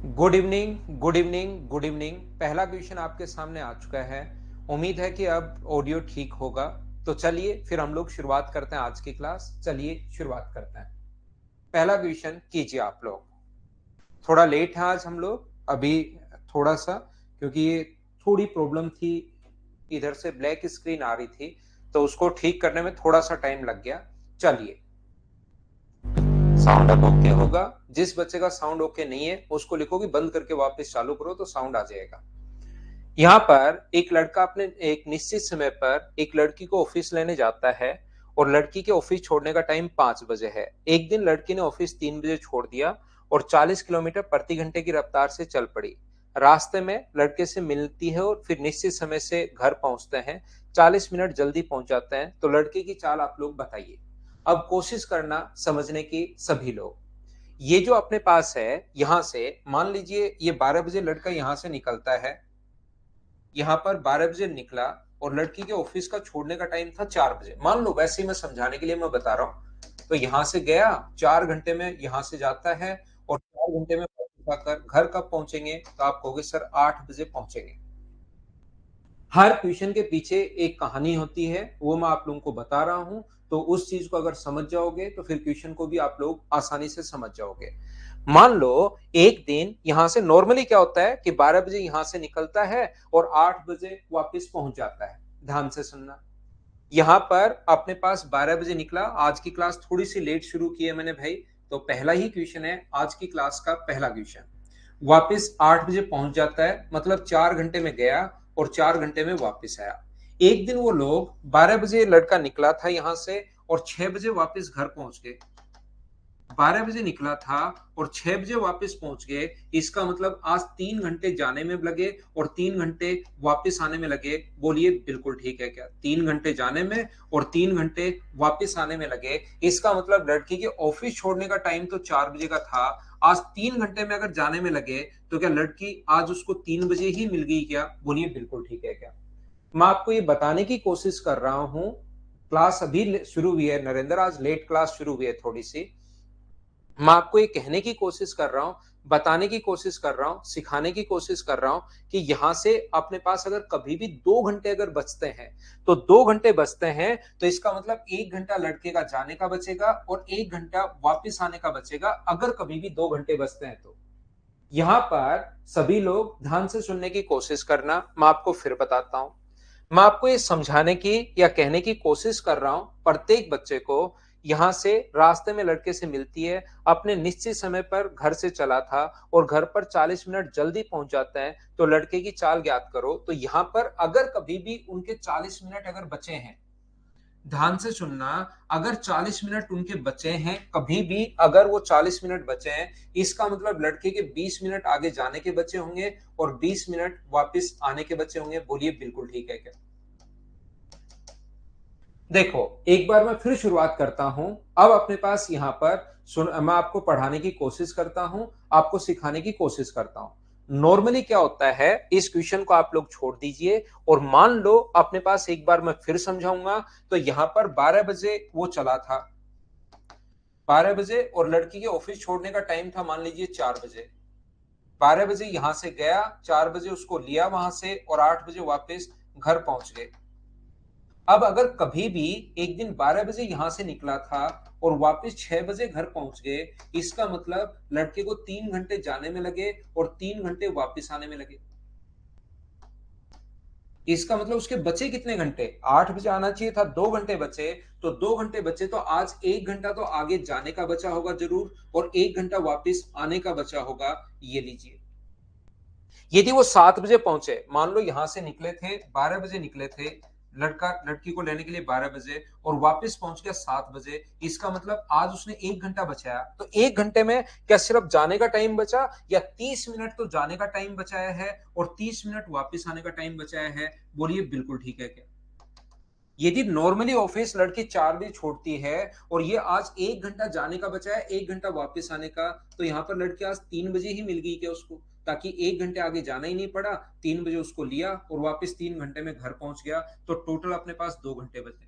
Good evening, good evening, good evening. पहला question आपके सामने आ चुका है। उम्मीद है कि अब ऑडियो ठीक होगा। तो चलिए फिर हम लोग शुरुआत करते हैं आज की क्लास। चलिए शुरुआत करते हैं। पहला क्वेश्चन कीजिए आप लोग। थोड़ा लेट है आज हम लोग अभी, थोड़ा सा, क्योंकि ये थोड़ी प्रॉब्लम थी। इधर से ब्लैक स्क्रीन आ रही थी तो उसको ठीक करने में थोड़ा सा टाइम लग गया। चलिए, साउंड अब ओके होगा। जिस बच्चे का साउंड ओके नहीं है उसको लिखो कि बंद करके वापस चालू करो तो साउंड आ जाएगा। यहाँ पर एक लड़का अपने एक निश्चित समय पर एक लड़की को ऑफिस लेने जाता है और लड़की के ऑफिस छोड़ने का टाइम 5 बजे है। एक दिन लड़की ने ऑफिस 3 बजे छोड़ दिया और 40 किलोमीटर प्रति घंटे की रफ्तार से चल पड़ी। रास्ते में लड़के से मिलती है और फिर निश्चित समय से घर पहुंचते हैं। 40 मिनट जल्दी पहुंच जाते हैं। तो लड़के की चाल आप लोग बताइए। अब कोशिश करना समझने की सभी लोग। ये जो अपने पास है, यहां से मान लीजिए ये 12 बजे लड़का यहां से निकलता है। यहाँ पर 12 बजे निकला और लड़की के ऑफिस का छोड़ने का टाइम था 4 बजे। मान लो, वैसे ही मैं समझाने के लिए मैं बता रहा हूँ। तो यहाँ से गया, 4 घंटे में यहाँ से जाता है और 4 घंटे में वापस आकर घर कब पहुंचेंगे? तो आप कहोगे सर 8 बजे पहुंचेंगे। हर ट्यूशन के पीछे एक कहानी होती है, वो मैं आप लोगों को बता रहा हूं। तो उस चीज को अगर समझ जाओगे तो फिर ट्यूशन को भी आप लोग आसानी से समझ जाओगे। मान लो एक दिन यहां से नॉर्मली क्या होता है कि 12 बजे यहां से निकलता है और 8 बजे वापस पहुंच जाता है। ध्यान से सुनना। यहां पर अपने पास 12 बजे निकला। आज की क्लास थोड़ी सी लेट शुरू की है मैंने भाई। तो पहला ही क्वेश्चन है आज की क्लास का, पहला क्वेश्चन। वापस 8 बजे पहुंच जाता है, मतलब 4 घंटे में गया और 4 घंटे में वापस आया। एक दिन वो लोग 12 बजे लड़का निकला था यहां से और 6 बजे वापस घर पहुंच गए। 12 बजे निकला था और 6 बजे वापस पहुंच गए। इसका मतलब आज 3 घंटे जाने में लगे और 3 घंटे वापस आने में लगे। बोलिए बिल्कुल ठीक है क्या? 3 घंटे जाने में और 3 घंटे वापस आने में लगे। इसका मतलब लड़की के ऑफिस छोड़ने का टाइम तो 4 बजे का था। आज 3 घंटे में अगर जाने में लगे तो क्या लड़की आज उसको 3 बजे ही मिल गई क्या? बोलिए बिल्कुल ठीक है क्या? मैं आपको ये बताने की कोशिश कर रहा हूं। क्लास अभी शुरू हुई है नरेंद्र, आज लेट क्लास शुरू हुई है थोड़ी सी। मैं आपको ये कहने की कोशिश कर रहा हूं, बताने की कोशिश कर रहा हूं, सिखाने की कोशिश कर रहा हूं कि यहां से अपने पास अगर कभी भी 2 घंटे अगर बचते हैं तो 2 घंटे बचते हैं तो इसका मतलब 1 घंटा लड़के का जाने का बचेगा और 1 घंटा वापिस आने का बचेगा। अगर कभी भी 2 घंटे बचते हैं तो यहां पर सभी लोग ध्यान से सुनने की कोशिश करना। मैं आपको फिर बताता हूं। मैं आपको ये समझाने की या कहने की कोशिश कर रहा हूं प्रत्येक बच्चे को। यहां से रास्ते में लड़के से मिलती है, अपने निश्चित समय पर घर से चला था और घर पर 40 मिनट जल्दी पहुंच जाता है। तो लड़के की चाल ज्ञात करो। तो यहां पर अगर कभी भी उनके 40 मिनट अगर बचे हैं, ध्यान से सुनना, अगर 40 मिनट उनके बचे हैं, कभी भी अगर वो 40 मिनट बचे हैं, इसका मतलब लड़के के 20 मिनट आगे जाने के बचे होंगे और 20 मिनट वापस आने के बचे होंगे। बोलिए बिल्कुल ठीक है क्या? देखो, एक बार मैं फिर शुरुआत करता हूं। अब अपने पास यहां पर सुन, मैं आपको पढ़ाने की कोशिश करता हूं, आपको सिखाने की कोशिश करता हूं। नॉर्मली क्या होता है, इस क्वेश्चन को आप लोग छोड़ दीजिए और मान लो अपने पास एक बार मैं फिर समझाऊंगा। तो यहां पर 12 बजे वो चला था, 12 बजे, और लड़की के ऑफिस छोड़ने का टाइम था मान लीजिए 4 बजे। 12 बजे यहां से गया, 4 बजे उसको लिया वहां से और 8 बजे वापस घर पहुंच गए। अब अगर कभी भी एक दिन 12 बजे यहां से निकला था और वापस 6 बजे घर पहुंच गए, इसका मतलब लड़के को 3 घंटे जाने में लगे और 3 घंटे वापस आने में लगे। इसका मतलब उसके बचे कितने घंटे? 8 बजे आना चाहिए था, 2 घंटे बचे। तो 2 घंटे बचे तो आज 1 घंटा तो आगे जाने का बचा होगा जरूर और 1 घंटा वापस आने का बचा होगा। ये लीजिए। यदि वो 7 बजे पहुंचे, मान लो यहां से निकले थे 12 बजे निकले थे, लड़का लड़की को लेने के लिए 12 बजे और वापस पहुंच गया 7 बजे, इसका मतलब आज उसने 1 घंटा बचाया। तो 1 घंटे में क्या सिर्फ जाने का टाइम बचा या 30 मिनट तो जाने का टाइम बचाया है और 30 मिनट वापस आने का टाइम बचाया है? बोलिए बिल्कुल ठीक है क्या? यदि नॉर्मली ऑफिस लड़की 4 बजे छोड़ती है और ये आज 1 घंटा जाने का बचा है, 1 घंटा वापस आने का, तो यहाँ पर लड़की आज 3 बजे ही मिल गई क्या उसको? ताकि 1 घंटे आगे जाना ही नहीं पड़ा। 3 बजे उसको लिया और वापस 3 घंटे में घर पहुंच गया। तो टोटल अपने पास 2 घंटे बचे।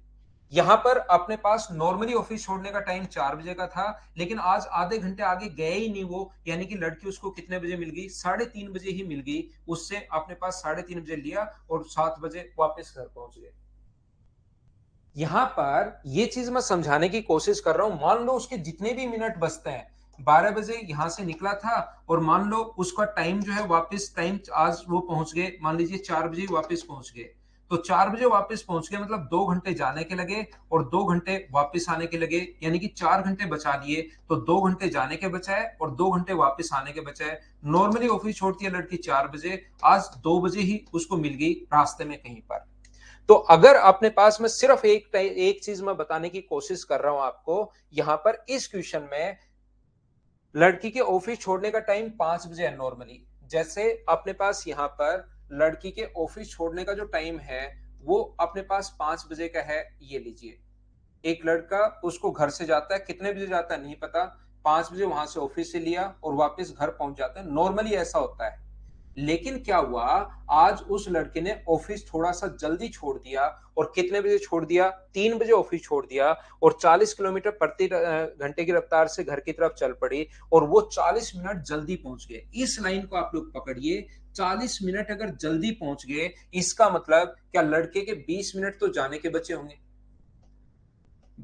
यहां पर अपने पास नॉर्मली ऑफिस छोड़ने का टाइम 4 बजे का था, लेकिन आज आधे घंटे आगे गए ही नहीं वो, यानी कि लड़की उसको कितने बजे मिल गई, 3:30 बजे ही मिल गई। उससे अपने पास 3:30 बजे लिया और 7 बजे वापस घर पहुंच गए। यहां पर ये चीज मैं समझाने की कोशिश कर रहा हूं, मान लो उसके जितने भी मिनट बचते हैं, 12 बजे यहां से निकला था और मान लो उसका टाइम जो है वापस टाइम आज वो पहुंच गए, मान लीजिए 4 बजे वापस पहुंच गए, तो 4 बजे वापस पहुंच गए मतलब 2 घंटे जाने के लगे और 2 घंटे वापस आने के लगे, यानी कि 4 घंटे बचा लिए। तो 2 घंटे जाने के बचाए और 2 घंटे वापस आने के बचाए। नॉर्मली ऑफिस छोड़ती है लड़की 4 बजे, आज 2 बजे ही उसको मिल गई रास्ते में कहीं पर। तो अगर अपने पास में सिर्फ एक चीज मैं बताने की कोशिश कर रहा हूं आपको, यहां पर इस क्वेश्चन में लड़की के ऑफिस छोड़ने का टाइम 5 बजे है नॉर्मली। जैसे अपने पास यहां पर लड़की के ऑफिस छोड़ने का जो टाइम है वो अपने पास 5 बजे का है, ये लीजिए। एक लड़का उसको घर से जाता है, कितने बजे जाता है नहीं पता, 5 बजे वहां से ऑफिस से लिया और वापस घर पहुंच जाता है, नॉर्मली ऐसा होता है। लेकिन क्या हुआ, आज उस लड़के ने ऑफिस थोड़ा सा जल्दी छोड़ दिया और कितने बजे छोड़ दिया, 3 बजे ऑफिस छोड़ दिया और 40 किलोमीटर प्रति घंटे की रफ्तार से घर की तरफ चल पड़ी और वो 40 मिनट जल्दी पहुंच गए। इस लाइन को आप लोग पकड़िए, 40 मिनट अगर जल्दी पहुंच गए, इसका मतलब क्या लड़के के 20 मिनट तो जाने के बचे होंगे।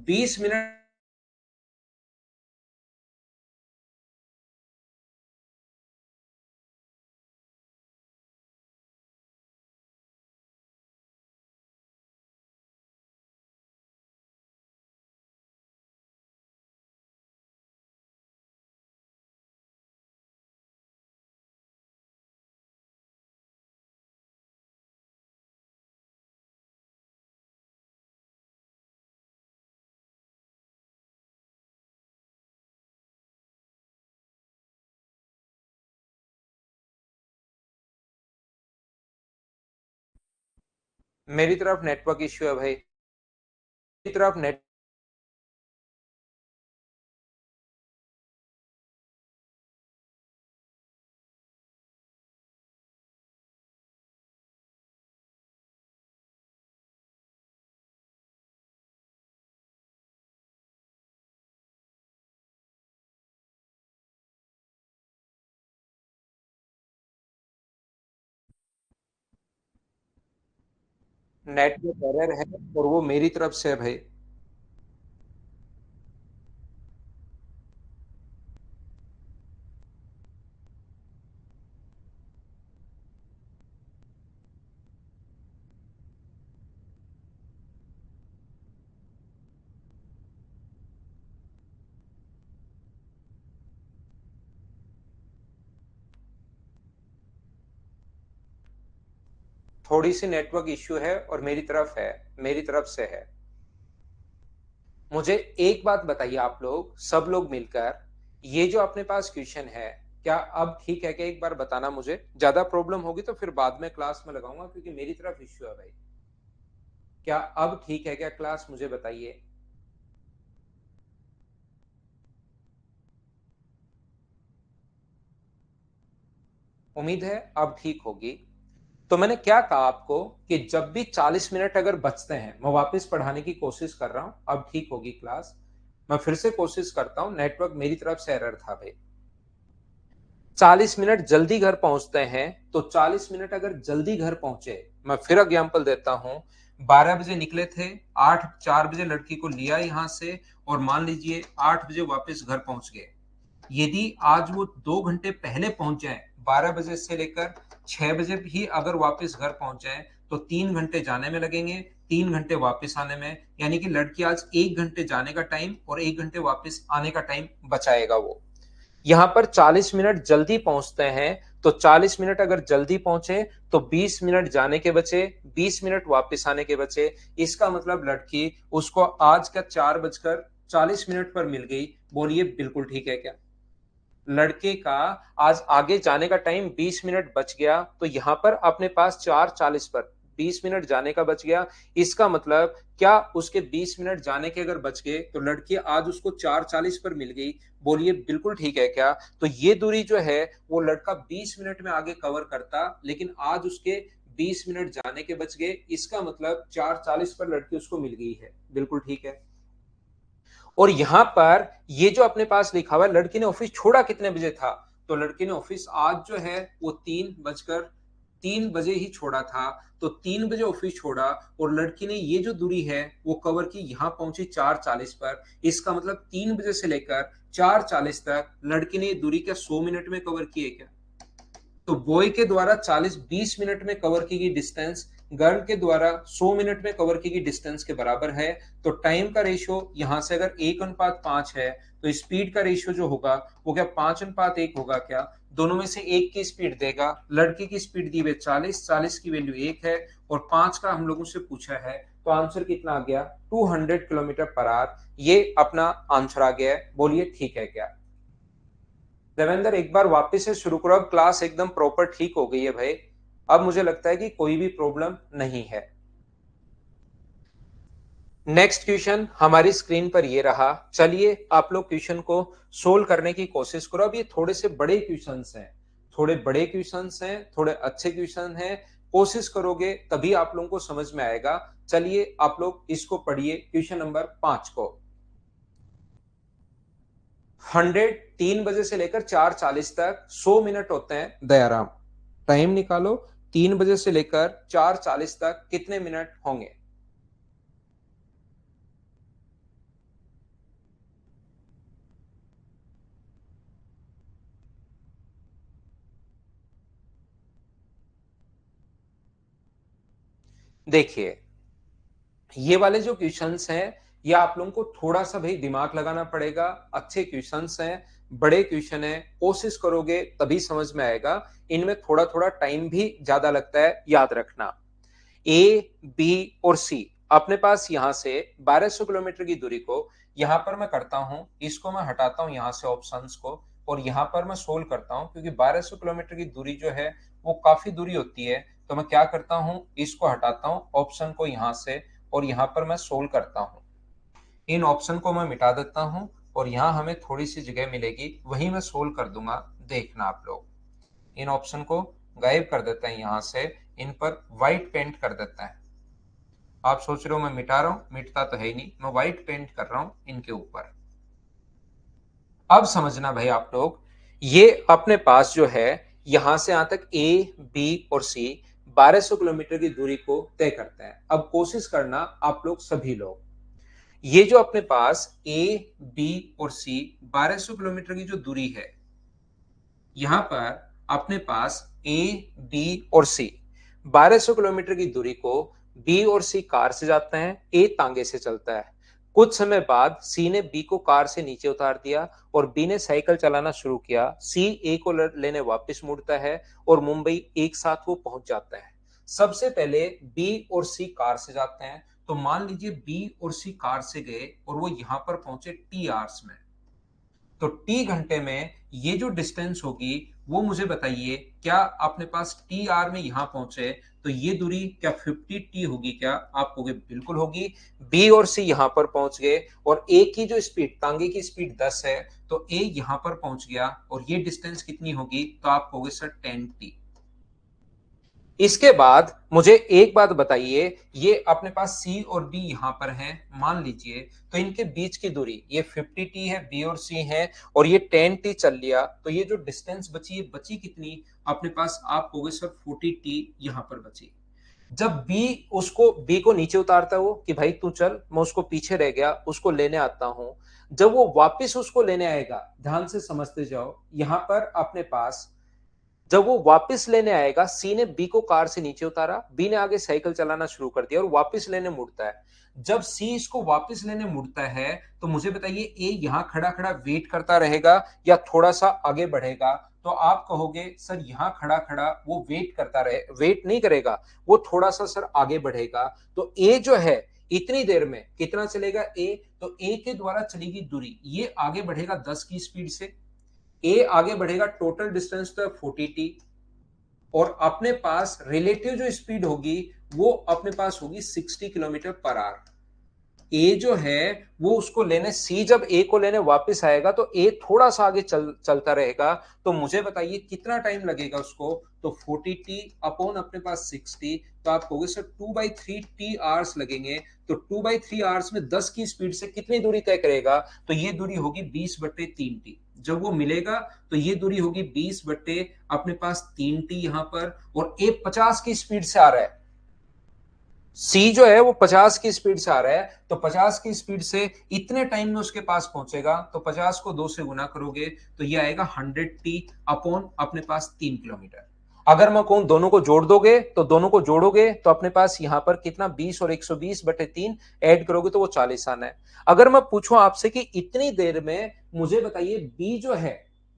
20 मिनट मेरी तरफ नेटवर्क इश्यू है भाई, मेरी तरफ नेट नेटवर्क एरर है और वो मेरी तरफ से है भाई। थोड़ी सी नेटवर्क इश्यू है और मेरी तरफ है, मेरी तरफ से है। मुझे एक बात बताइए आप लोग सब लोग मिलकर, ये जो अपने पास क्वेश्चन है, क्या अब ठीक है क्या, एक बार बताना मुझे। ज्यादा प्रॉब्लम होगी तो फिर बाद में क्लास में लगाऊंगा क्योंकि मेरी तरफ इश्यू है भाई। क्या अब ठीक है क्या क्लास, मुझे बताइए। उम्मीद है अब ठीक होगी। तो मैंने क्या कहा आपको कि जब भी 40 मिनट अगर बचते हैं, मैं वापस पढ़ाने की कोशिश कर रहा हूं, अब ठीक होगी क्लास। मैं फिर से कोशिश करता हूं, नेटवर्क मेरी तरफ से एरर था भाई। 40 मिनट जल्दी घर पहुंचते हैं, तो 40 मिनट अगर जल्दी घर पहुंचे, मैं फिर एग्जाम्पल देता हूं। 12 बजे निकले थे, 4 बजे लड़की को लिया यहां से और मान लीजिए 8 बजे वापस घर पहुंच गए। यदि आज वो 2 घंटे पहले पहुंच जाए, 12 बजे से लेकर 6 बजे भी अगर वापस घर पहुंच जाए, तो 3 घंटे जाने में लगेंगे, 3 घंटे वापस आने में, यानी कि लड़की आज 1 घंटे जाने का टाइम और 1 घंटे वापस आने का टाइम बचाएगा वो। यहां पर 40 मिनट जल्दी पहुंचते हैं, तो 40 मिनट अगर जल्दी पहुंचे तो 20 मिनट जाने के बचे, 20 मिनट वापस आने के बचे। इसका मतलब लड़की उसको आज का 4:40 पर मिल गई। बोलिए बिल्कुल ठीक है क्या। लड़के का आज आगे जाने का टाइम 20 मिनट बच गया, तो यहां पर अपने पास 4:40 पर 20 मिनट जाने का बच गया। इसका मतलब क्या उसके 20 मिनट जाने के अगर बच गए तो लड़की आज उसको 4:40 पर मिल गई। बोलिए बिल्कुल ठीक है क्या। तो ये दूरी जो है वो लड़का 20 मिनट में आगे कवर करता, लेकिन आज उसके 20 मिनट जाने के बच गए, इसका मतलब 4:40 पर लड़की उसको मिल गई है। बिल्कुल ठीक है। और यहां पर ये जो अपने पास लिखा हुआ है, लड़की ने ऑफिस छोड़ा कितने बजे था, तो लड़की ने ऑफिस आज जो है वो 3:03 ही छोड़ा था। तो 3 बजे ऑफिस छोड़ा और लड़की ने ये जो दूरी है वो कवर की, यहां पहुंची 4:40 पर। इसका मतलब 3 बजे से लेकर 4:40 तक लड़की ने ये दूरी क्या 100 मिनट में कवर की है क्या? तो बॉय के द्वारा 40-20 मिनट में कवर की गई डिस्टेंस गर्ल के द्वारा 100 मिनट में कवर की गई डिस्टेंस के बराबर है। तो टाइम का रेशियो यहां से अगर 1:5 है तो स्पीड का रेशियो जो होगा वो क्या 5:1 होगा क्या? दोनों में से एक की स्पीड देगा। लड़की की स्पीड दी हुई 40 की वैल्यू 1 है और 5 का हम लोगों से पूछा है, तो आंसर कितना आ गया 200 किलोमीटर पर आवर। ये अपना आंसर आ गया है। बोलिए ठीक है क्या? देवेंद्र एक बार वापस से शुरू करो, अब क्लास एकदम प्रॉपर ठीक हो गई है भाई। अब मुझे लगता है कि कोई भी प्रॉब्लम नहीं है। नेक्स्ट क्वेश्चन हमारी स्क्रीन पर ये रहा। चलिए आप लोग क्वेश्चन को सोल्व करने की कोशिश करो। अब ये थोड़े से बड़े क्वेश्चंस हैं, थोड़े बड़े क्वेश्चंस हैं, थोड़े अच्छे क्वेश्चन हैं। कोशिश करोगे तभी आप लोगों को समझ में आएगा। चलिए आप लोग इसको पढ़िए, क्वेश्चन नंबर 5 को। 3 बजे से लेकर 4:40 तक 100 मिनट होते हैं। दयाराम टाइम निकालो, 3 बजे से लेकर 4:40 तक कितने मिनट होंगे? देखिए ये वाले जो क्वेश्चंस हैं ये आप लोगों को थोड़ा सा भाई दिमाग लगाना पड़ेगा। अच्छे क्वेश्चंस हैं, बड़े क्वेश्चन हैं, कोशिश करोगे तभी समझ में आएगा। इनमें थोड़ा थोड़ा टाइम भी ज्यादा लगता है, याद रखना। ए, बी और सी अपने पास यहां से 1200 किलोमीटर की दूरी को यहां पर मैं करता हूं, इसको मैं हटाता हूं यहां से ऑप्शंस को, और यहां पर मैं सोल्व करता हूं। क्योंकि 1200 किलोमीटर की दूरी जो है वो काफी दूरी होती है, तो मैं क्या करता हूं, इसको हटाता हूं ऑप्शन को यहां से, और यहां पर मैं सोल्व करता हूं। इन ऑप्शन को मैं मिटा देता हूं और यहां हमें थोड़ी सी जगह मिलेगी, वही मैं सोल्व कर दूंगा। देखना आप लोग, इन ऑप्शन को गायब कर देते हैं यहां से, इन पर व्हाइट पेंट कर देते हैं। आप सोच रहे हो मैं मिटा रहा हूं, मिटता तो है ही नहीं, मैं व्हाइट पेंट कर रहा हूं इनके ऊपर। अब समझना भाई आप लोग, ये अपने पास जो है यहां से यहां तक ए, बी और सी 1200 किलोमीटर की दूरी को तय करते हैं। अब कोशिश करना आप लोग सभी लोग, ये जो अपने पास ए, बी और सी 1200 किलोमीटर की जो दूरी है, यहां पर अपने पास ए, बी और सी 1200 किलोमीटर की दूरी को बी और सी कार से जाते हैं, ए तांगे से चलता है। कुछ समय बाद सी ने बी को कार से नीचे उतार दिया और बी ने साइकिल चलाना शुरू किया। सी ए को लेने वापस मुड़ता है और मुंबई एक साथ वो पहुंच जाता है। सबसे पहले बी और सी कार से जाते हैं, तो मान लीजिए बी और सी कार से गए और वो यहां पर पहुंचे टी आवर्स में। तो टी घंटे में ये जो डिस्टेंस होगी वो मुझे बताइए, क्या अपने पास टी आर में यहां पहुंचे तो ये दूरी क्या 50 टी होगी क्या? आप कहोगे बिल्कुल होगी। बी और सी यहां पर पहुंच गए और ए की जो स्पीड, तांगे की स्पीड 10 है, तो ए यहां पर पहुंच गया और ये डिस्टेंस कितनी होगी? तो आप कहोगे सर 10 टी। इसके बाद मुझे एक बात बताइए, ये अपने पास सी और बी यहां पर हैं मान लीजिए, तो इनके बीच की दूरी ये 50 टी है, बी और सी है, और ये 10 टी चल लिया, तो ये जो डिस्टेंस बची है बची कितनी अपने पास? आप कहोगे सर 40 टी यहां पर बची। जब बी को नीचे उतारता है वो कि भाई तू चल, मैं उसको पीछे रह गया, उसको लेने आता हूं। जब वो वापस उसको लेने आएगा, ध्यान से समझते जाओ, यहां पर अपने पास जब वो वापस लेने आएगा, सी ने बी को कार से नीचे उतारा, बी ने आगे साइकिल चलाना शुरू कर दिया और वापस लेने मुड़ता है। जब सी इसको वापस लेने मुड़ता है, तो मुझे बताइए ए यहां खड़ा खड़ा वेट करता रहेगा या थोड़ा सा आगे बढ़ेगा? तो आप कहोगे सर यहां खड़ा खड़ा वो वेट करता रहे, वेट नहीं करेगा, वो थोड़ा सा सर आगे बढ़ेगा। तो ए जो है इतनी देर में कितना चलेगा ए? तो ए के द्वारा चलेगी दूरी, ये आगे बढ़ेगा 10 की स्पीड से, ए आगे बढ़ेगा, टोटल डिस्टेंस तो है 40 टी, और अपने पास रिलेटिव जो स्पीड होगी वो अपने पास होगी 60 किलोमीटर पर आवर। ए जो है वो उसको लेने, सी जब ए को लेने वापस आएगा तो ए थोड़ा सा आगे चलता रहेगा। तो मुझे बताइए कितना टाइम लगेगा उसको, तो 40t अपॉन अपने पास 60, तो आप कहोगे सर 2/3 आवर्स लगेंगे। तो 2/3 आवर्स में 10 की स्पीड से कितनी दूरी तय करेगा, तो ये दूरी होगी 20/3t। जब वो मिलेगा तो ये दूरी होगी 20 बटे अपने पास 3t यहां पर, और ए 50 की स्पीड से आ रहा है, सी जो है वो 50 की स्पीड से आ रहा है, तो 50 की स्पीड से इतने टाइम में उसके पास पहुंचेगा। तो 50 को 2 से गुना करोगे तो ये आएगा 100t अपॉन अपने पास 3 किलोमीटर। अगर मैं कहूं दोनों को जोड़ दोगे, तो दोनों को जोड़ोगे तो अपने पास यहां पर कितना 20 और 120/3 ऐड करोगे तो वो 40 आना है। अगर मैं पूछूं आपसे कि इतनी देर में मुझे बताइए बी जो है,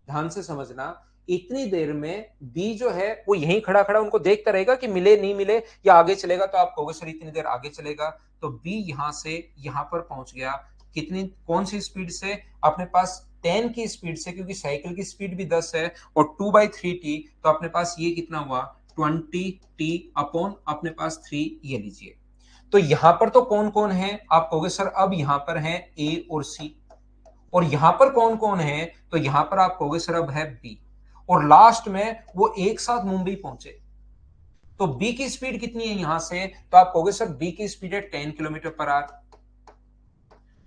ध्यान से समझना, इतनी देर में बी जो है वो यहीं खड़ा खड़ा उनको देखता रहेगा कि मिले नहीं मिले या आगे चलेगा, तो आप कहोगे सर इतनी देर आगे चलेगा। तो बी यहां से यहां पर पहुंच गया, कितनी कौन सी स्पीड से, अपने पास 10 की स्पीड से, क्योंकि साइकिल की स्पीड भी 10 है, और 2/3t, तो अपने पास ये कितना हुआ 20t अपॉन अपने पास 3, ये लीजिए। तो यहां पर तो कौन कौन है, आप कहोगे सर अब यहां पर है ए और सी, और यहां पर कौन कौन है, तो यहां पर आप कहोगे सर अब है बी, और लास्ट में वो एक साथ मुंबई पहुंचे। तो बी की स्पीड कितनी है यहां से, तो आप कहोगे सर बी की स्पीड है 10 किलोमीटर पर आवर,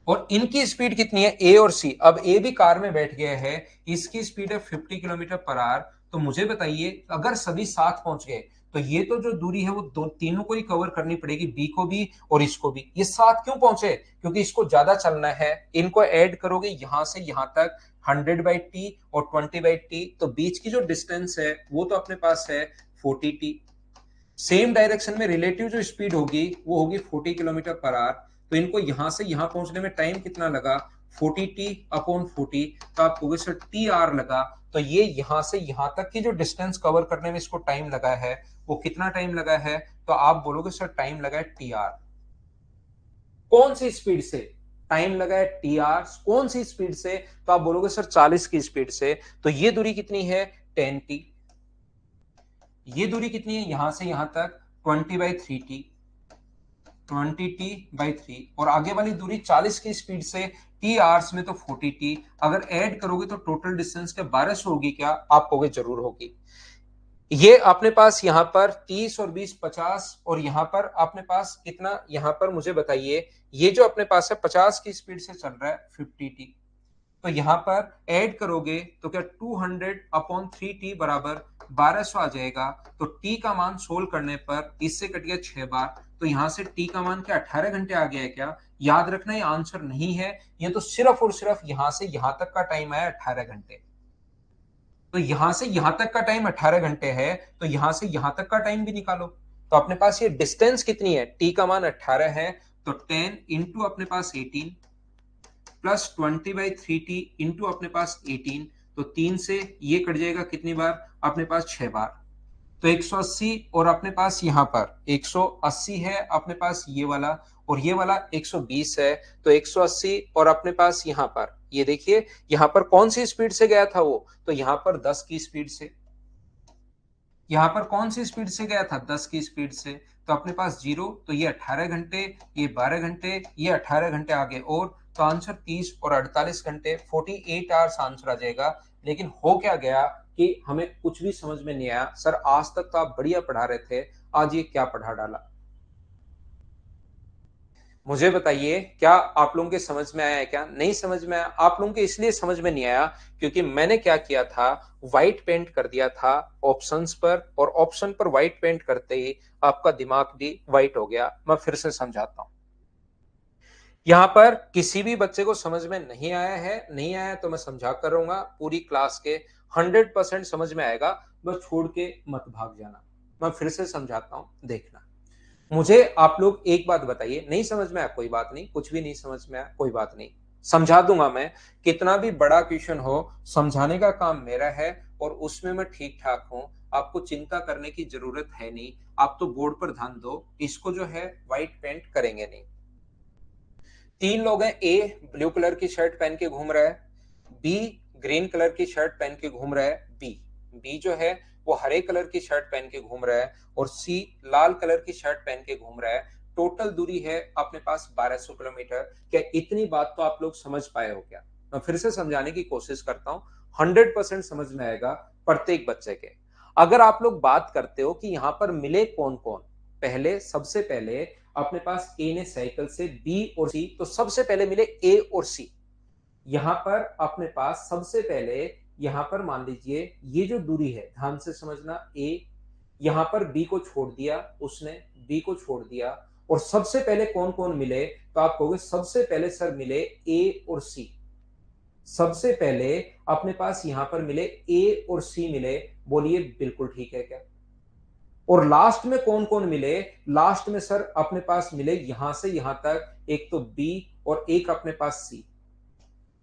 और इनकी स्पीड कितनी है ए और सी, अब ए भी कार में बैठ गया है, इसकी स्पीड है 50 किलोमीटर पर आवर। तो मुझे बताइए अगर सभी साथ पहुंच गए तो ये तो जो दूरी है वो दो तीनों को ही कवर करनी पड़ेगी, बी को भी और इसको भी। ये साथ क्यों पहुंचे, क्योंकि इसको ज्यादा चलना है। इनको ऐड करोगे यहां से यहां तक 100/t और 20/t, तो बीच की जो डिस्टेंस है वो तो अपने पास है 40t। सेम डायरेक्शन में रिलेटिव जो स्पीड होगी वो होगी 40 किलोमीटर पर आवर। तो इनको यहां से यहां पहुंचने में टाइम कितना लगा, 40t अपॉन 40, तो आप कहोगे सर टी आर लगा। तो ये यहां से यहां तक की जो डिस्टेंस कवर करने में इसको टाइम लगा है वो कितना टाइम लगा है, तो आप बोलोगे सर टाइम लगा है टी आर। कौन सी स्पीड से टाइम लगा है टी आर, कौन सी स्पीड से, तो आप बोलोगे सर 40 की स्पीड से। तो ये दूरी कितनी है 10t, ये दूरी कितनी है यहां से यहां तक 20/3t, 20t/3, और आगे वाली दूरी 40 की स्पीड से टी आवर्स में तो 40t। अगर ऐड करोगे तो टोटल डिस्टेंस क्या 1200 होगी क्या, आप कहोगे जरूर होगी। ये अपने पास यहां पर 30 और 20 50, और यहां पर अपने पास कितना, यहां पर मुझे बताइए ये जो अपने पास है 50 की स्पीड से चल रहा है 50t, तो यहां पर ऐड करोगे तो क्या 200/3t बराबर 1200 आ जाएगा। तो t का मान सोल्व करने पर इससे कट गया 6 बार, तो यहां से t का मान क्या 18 घंटे आ गया है क्या। याद रखना ये आंसर नहीं है, ये तो सिर्फ और सिर्फ यहां से यहां तक का टाइम आया 18 घंटे। तो यहां से यहां तक का टाइम 18 घंटे है, तो यहां से यहां तक का टाइम भी निकालो। तो अपने पास ये डिस्टेंस कितनी है, t का मान 18 है, तो 10 इंटू अपने पास 18 प्लस 20/3t इंटू अपने पास 18, तो 3 से ये कट जाएगा कितनी बार, अपने पास 6 बार। तो 180, और अपने पास यहां पर 180 है अपने पास ये वाला, और ये वाला 120 है। तो 180 और अपने पास यहां पर ये देखिए यहां पर कौन सी स्पीड से गया था वो, तो यहां पर 10 की स्पीड से। यहां पर कौन सी स्पीड से गया था 10 की स्पीड से, तो अपने पास जीरो, तो ये 18 घंटे, ये 12 घंटे, ये 18 घंटे आगे, और तो आंसर 30 और 48 घंटे 48 आवर्स आंसर आ जाएगा। लेकिन हो क्या गया कि हमें कुछ भी समझ में नहीं आया। सर आज तक तो आप बढ़िया पढ़ा रहे थे, आज ये क्या पढ़ा डाला। मुझे बताइए क्या आप लोगों के समझ में आया है, क्या नहीं समझ में आया। आप लोगों के इसलिए समझ में नहीं आया क्योंकि मैंने क्या किया था, व्हाइट पेंट कर दिया था ऑप्शंस पर, और ऑप्शन पर व्हाइट पेंट करते ही आपका दिमाग भी व्हाइट हो गया। मैं फिर से समझाता हूं, यहां पर किसी भी बच्चे को समझ में नहीं आया है, नहीं आया तो मैं समझा कर रहूंगा पूरी क्लास के 100% समझ में आएगा, बस छोड़ के मत भाग जाना। मैं फिर से समझाता हूं, देखना। मुझे आप लोग एक बात बताइए, नहीं समझ में आया कोई बात नहीं, कुछ भी नहीं समझ में आया कोई बात नहीं, समझा दूंगा मैं। कितना भी बड़ा क्वेश्चन हो समझाने का काम मेरा है, और उसमें मैं ठीक ठाक हूं। आपको चिंता करने की जरूरत है नहीं, आप तो बोर्ड पर ध्यान दो, इसको जो है व्हाइट पेंट करेंगे नहीं। तीन लोग हैं, ए ब्लू कलर की शर्ट पहन के घूम रहा है, बी ग्रीन कलर की शर्ट पहन के घूम रहा है, बी बी जो है वो हरे कलर की शर्ट पहन के घूम रहा है, और सी लाल कलर की शर्ट पहन के घूम रहा है। टोटल दूरी है अपने पास 1200 किलोमीटर। क्या इतनी बात तो आप लोग समझ पाए हो क्या? मैं फिर से समझाने की कोशिश करता हूं, 100% समझ में आएगा प्रत्येक बच्चे के। अगर आप लोग बात करते हो कि यहां पर मिले कौन कौन, पहले सबसे पहले अपने पास ए ने साइकिल से बी और सी, तो सबसे पहले मिले ए और सी। यहां पर अपने पास सबसे पहले, यहां पर मान लीजिए ये जो दूरी है, ध्यान से समझना, ए, यहां पर बी को छोड़ दिया उसने, बी को छोड़ दिया, और सबसे पहले कौन कौन मिले, तो आप कहोगे सबसे पहले सर मिले ए और सी। सबसे पहले अपने पास यहां पर मिले ए और सी मिले, बोलिए बिल्कुल ठीक है क्या? और लास्ट में कौन कौन मिले? लास्ट में सर अपने पास मिले यहां से यहां तक, एक तो बी और एक अपने पास सी।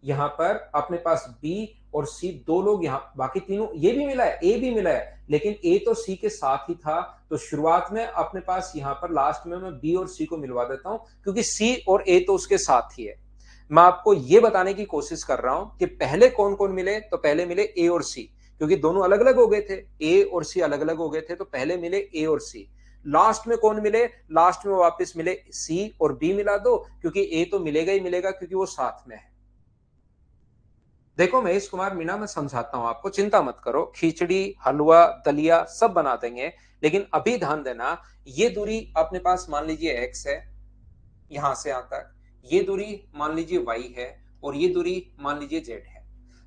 यहां पर अपने पास बी और सी दो लोग, यहां बाकी तीनों, ये भी मिला है, ए भी मिला है, लेकिन ए तो सी के साथ ही था, तो शुरुआत में अपने पास यहां पर लास्ट में मैं बी और सी को मिलवा देता हूं, क्योंकि सी और ए तो उसके साथ ही है। मैं आपको यह बताने की कोशिश कर रहा हूं कि पहले कौन कौन मिले, तो पहले मिले ए और सी, क्योंकि दोनों अलग अलग हो गए थे, ए और सी अलग अलग हो गए थे, तो पहले मिले ए और सी। लास्ट में कौन मिले? लास्ट में वापस मिले सी और बी मिला दो, क्योंकि ए तो मिलेगा ही मिलेगा, क्योंकि वो साथ में है। देखो महेश कुमार मीणा, मैं समझाता हूं आपको, चिंता मत करो, खिचड़ी हलवा दलिया सब बना देंगे, लेकिन अभी ध्यान देना, ये दूरी अपने पास मान लीजिए x है, यहां से यहां तक, ये दूरी मान लीजिए y है, और ये दूरी मान लीजिए z है।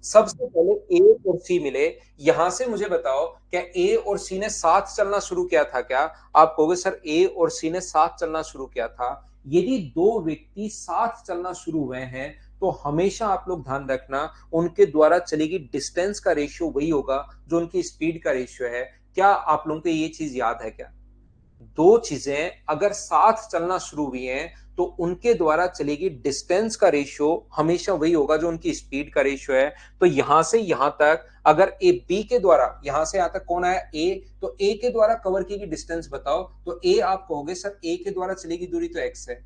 सबसे पहले a और c मिले, यहां से मुझे बताओ क्या a और c ने साथ चलना शुरू किया था क्या? आप कहोगे सर a और c ने साथ चलना शुरू किया था। यदि दो व्यक्ति साथ चलना शुरू हुए हैं, तो हमेशा आप लोग ध्यान रखना, उनके द्वारा चलेगी डिस्टेंस का रेशियो वही होगा जो उनकी स्पीड का रेशियो है। क्या आप लोगों को ये चीज याद है क्या? दो चीजें अगर साथ चलना शुरू हुई हैं, तो उनके द्वारा चलेगी डिस्टेंस का रेशियो हमेशा वही होगा जो उनकी स्पीड का रेशियो है। तो यहां से यहां तक अगर ए बी के द्वारा, यहां से यहां तक कौन आया? ए, तो ए के द्वारा कवर की गई डिस्टेंस बताओ, तो ए आप कहोगे सर ए के द्वारा चलेगी दूरी तो एक्स है,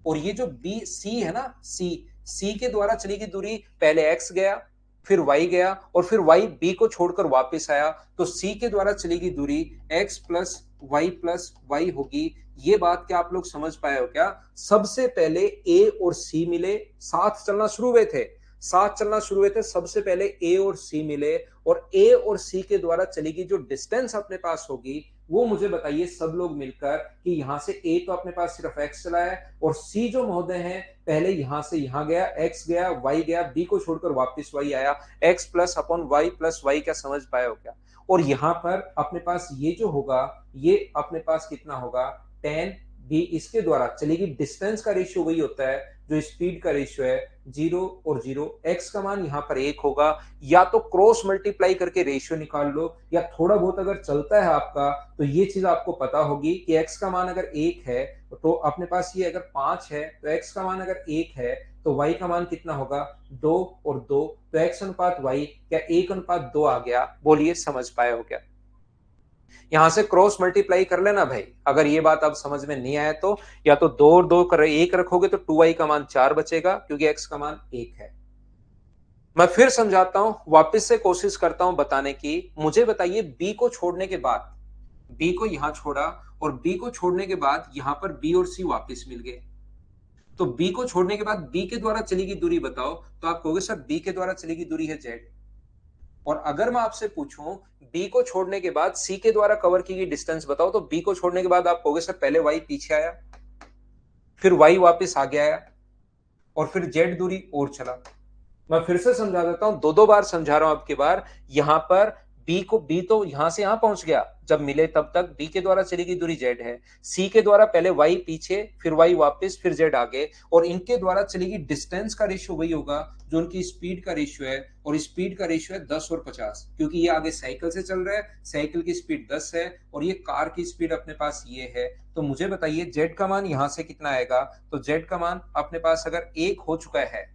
और ये जो बी सी है ना, सी, सी के द्वारा चलेगी दूरी, पहले एक्स गया, फिर वाई गया, और फिर वाई बी को छोड़कर वापस आया, तो सी के द्वारा चलेगी दूरी एक्स प्लस वाई होगी। ये बात क्या आप लोग समझ पाए हो क्या? सबसे पहले ए और सी मिले, साथ चलना शुरू हुए थे, साथ चलना शुरू हुए थे, सबसे पहले ए और सी मिले, और ए और सी के द्वारा चलेगी जो डिस्टेंस अपने पास होगी, वो मुझे बताइए सब लोग मिलकर, कि यहां से ए तो अपने पास सिर्फ एक्स चला है, और सी जो महोदय हैं पहले यहां से यहां गया, एक्स गया, वाई गया, बी को छोड़कर वापस वाई आया, X plus upon Y plus Y. क्या समझ पाए हो क्या? और यहां पर अपने पास ये जो होगा, ये अपने पास कितना होगा? 10 बी, इसके द्वारा चलेगी डिस्टेंस का रेशियो वही होता है जो स्पीड का रेशियो है, 0 और 0। एक्स का मान यहां पर 1 होगा, या तो क्रॉस मल्टीप्लाई करके रेशियो निकाल लो, या थोड़ा बहुत अगर चलता है आपका, तो ये चीज आपको पता होगी कि एक्स का मान अगर 1 है, तो अपने पास ये अगर 5 है, तो एक्स का मान अगर 1 है, तो वाई का मान कितना होगा? 2 और 2, तो एक्स अनुपात वाई, क्या 1 अनुपात 2 आ गया? बोलिए समझ पाए हो क्या? यहां से क्रॉस मल्टीप्लाई कर लेना भाई, अगर ये बात अब समझ में नहीं आया तो, या तो 2 और 2 कर 1 रखोगे तो 2y का मान 4 बचेगा, क्योंकि x का मान 1 है। मैं फिर समझाता हूं, वापस से कोशिश करता हूं बताने की। मुझे बताइए b को छोड़ने के बाद, b को यहां छोड़ा, और b को छोड़ने के बाद यहां पर b और c वापस मिल गए, तो b को छोड़ने के बाद b के द्वारा चलेगी दूरी बताओ, तो आप कहोगे सर b के द्वारा चलेगी दूरी है z। और अगर मैं आपसे पूछूं बी को छोड़ने के बाद सी के द्वारा कवर की गई डिस्टेंस बताओ, तो बी को छोड़ने के बाद आप कहोगे सर पहले वाई पीछे आया, फिर वाई वापस आगे आया, और फिर जेड दूरी और चला। मैं फिर से समझा देता हूं, दो दो बार समझा रहा हूं आपकी बार। यहां पर बी तो यहां से यहां पहुंच गया, जब मिले तब तक बी के द्वारा चली गई दूरी जेड है, सी के द्वारा पहले वाई पीछे, फिर वाई वापस, फिर जेड आगे, और इनके द्वारा चलेगी डिस्टेंस का रेशियो वही होगा जो उनकी स्पीड का रेशियो है, और स्पीड का रेशियो है 10 और 50, क्योंकि ये आगे साइकिल से चल रहा है, साइकिल की स्पीड 10 है, और ये कार की स्पीड अपने पास ये है। तो मुझे बताइए जेड का मान यहां से कितना आएगा? तो जेड का मान अपने पास अगर 1 हो चुका है,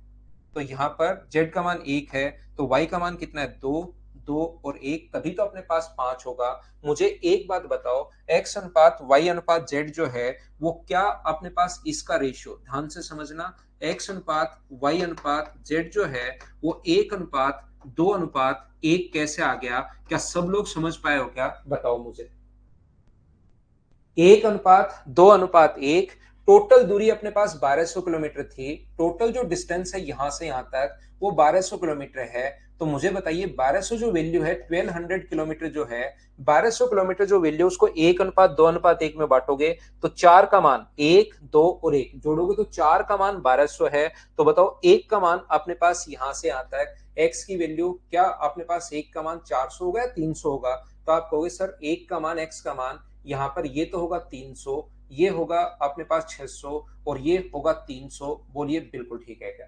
तो यहां पर z का मान 1 है, तो y का मान कितना है? 2, 2 और 1, तभी तो अपने पास 5 होगा। मुझे एक बात बताओ, x अनुपात y अनुपात z जो है, वो क्या अपने पास इसका रेशियो, ध्यान से समझना, x अनुपात y अनुपात z जो है, वो 1 अनुपात 2 अनुपात 1 कैसे आ गया? क्या सब लोग समझ पाए हो क्या? बताओ मुझे। 1:2:1। टोटल दूरी अपने पास 1200 किलोमीटर थी। टोटल जो डिस्टेंस है यहां से यहां तक वो 1200 किलोमीटर है। तो मुझे बताइए 1200 जो वैल्यू है, 1200 किलोमीटर जो है, 1200 किलोमीटर जो वैल्यू उसको 1:2:1 में बांटोगे तो 4 का मान 1, 2 और 1 जोड़ोगे तो 4 का मान 1200 है। तो बताओ 1 का मान अपने पास यहां से यहां तक x की वैल्यू, क्या अपने पास 1 का मान 400 होगा या 300 होगा? तो आप कहोगे सर 1 का मान, x का मान यहाँ पर ये तो होगा 300, ये होगा अपने पास 600 और ये होगा 300। बोलिए बिल्कुल ठीक है क्या?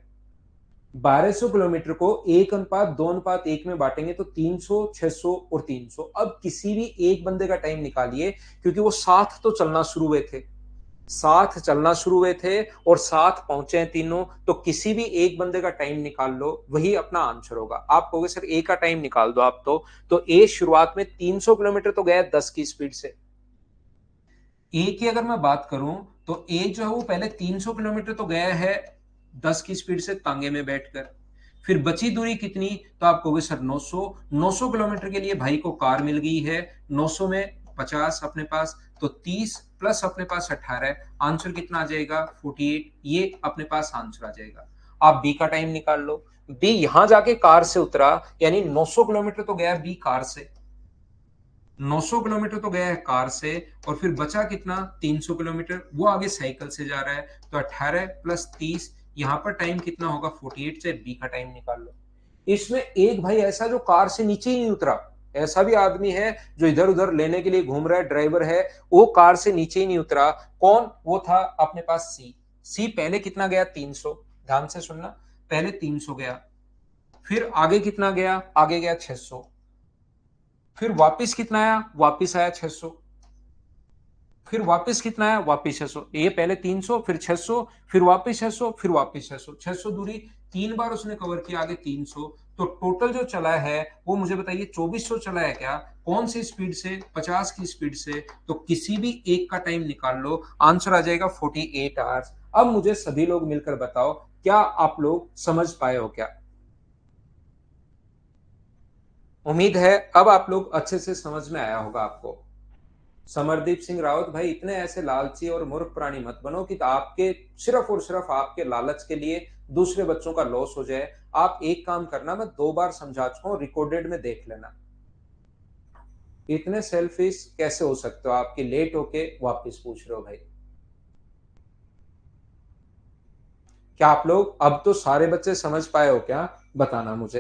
1200 किलोमीटर को 1:2:1 में बांटेंगे तो 300, 600 और 300। अब किसी भी एक बंदे का टाइम निकालिए, क्योंकि वो साथ तो चलना शुरू हुए थे, साथ चलना शुरू हुए थे और साथ पहुंचे हैं तीनों, तो किसी भी एक बंदे का टाइम निकाल लो, वही अपना आंसर होगा। आप कहोगे सर ए का टाइम निकाल दो आप, तो ए शुरुआत में 300 किलोमीटर तो गया 10 की स्पीड से। ए की अगर मैं बात करूं तो ए जो है वो पहले 300 किलोमीटर तो गया है 10 की स्पीड से तांगे में बैठकर। फिर बची दूरी कितनी? तो आप कहोगे सर 900। 900 किलोमीटर के लिए भाई को कार मिल गई है। 900 में 50 अपने पास, तो 30 प्लस अपने पास 18, आंसर कितना आ जाएगा? 48। ये अपने पास आंसर आ जाएगा। आप बी का टाइम निकाल लो। बी यहां जाके कार से उतरा, यानी 900 किलोमीटर तो गया बी कार से, 900 किलोमीटर तो गया है कार से, और फिर बचा कितना? 300 किलोमीटर, वो आगे साइकिल से जा रहा है। तो 18 प्लस 30, यहां पर टाइम कितना होगा? 48 से बी का टाइम निकाल लो। इसमें एक भाई ऐसा जो कार से नीचे ही नहीं उतरा, ऐसा भी आदमी है जो इधर उधर लेने के लिए घूम रहा है, ड्राइवर है, वो कार से नीचे ही नहीं उतरा। कौन? वो था अपने पास सी। सी पहले कितना गया? 300। ध्यान से सुनना, पहले 300 गया, फिर आगे कितना गया? आगे गया 600, फिर वापस कितना आया? वापस आया 600, फिर वापस कितना आया? वापस 600। ये पहले 300, फिर 600, फिर वापस 600, फिर वापस 600। 600 दूरी 3 बार उसने कवर किया, आगे 300। तो टोटल जो चला है वो मुझे बताइए 2400 चला है क्या? कौन सी स्पीड से? 50 की स्पीड से। तो किसी भी एक का टाइम निकाल लो, आंसर आ जाएगा 48 आवर्स। अब मुझे सभी लोग मिलकर बताओ, क्या आप लोग समझ पाए हो क्या? उम्मीद है अब आप लोग अच्छे से समझ में आया होगा आपको। समरदीप सिंह रावत भाई, इतने ऐसे लालची और मूर्ख प्राणी मत बनो कि आपके सिर्फ और सिर्फ आपके लालच के लिए दूसरे बच्चों का लॉस हो जाए। आप एक काम करना, मैं 2 बार समझा चुका हूं, रिकॉर्डेड में देख लेना। इतने सेल्फिश कैसे हो सकते हो? आपकी लेट होके वापस पूछ रहे हो भाई। क्या आप लोग अब तो सारे बच्चे समझ पाए हो क्या? बताना मुझे।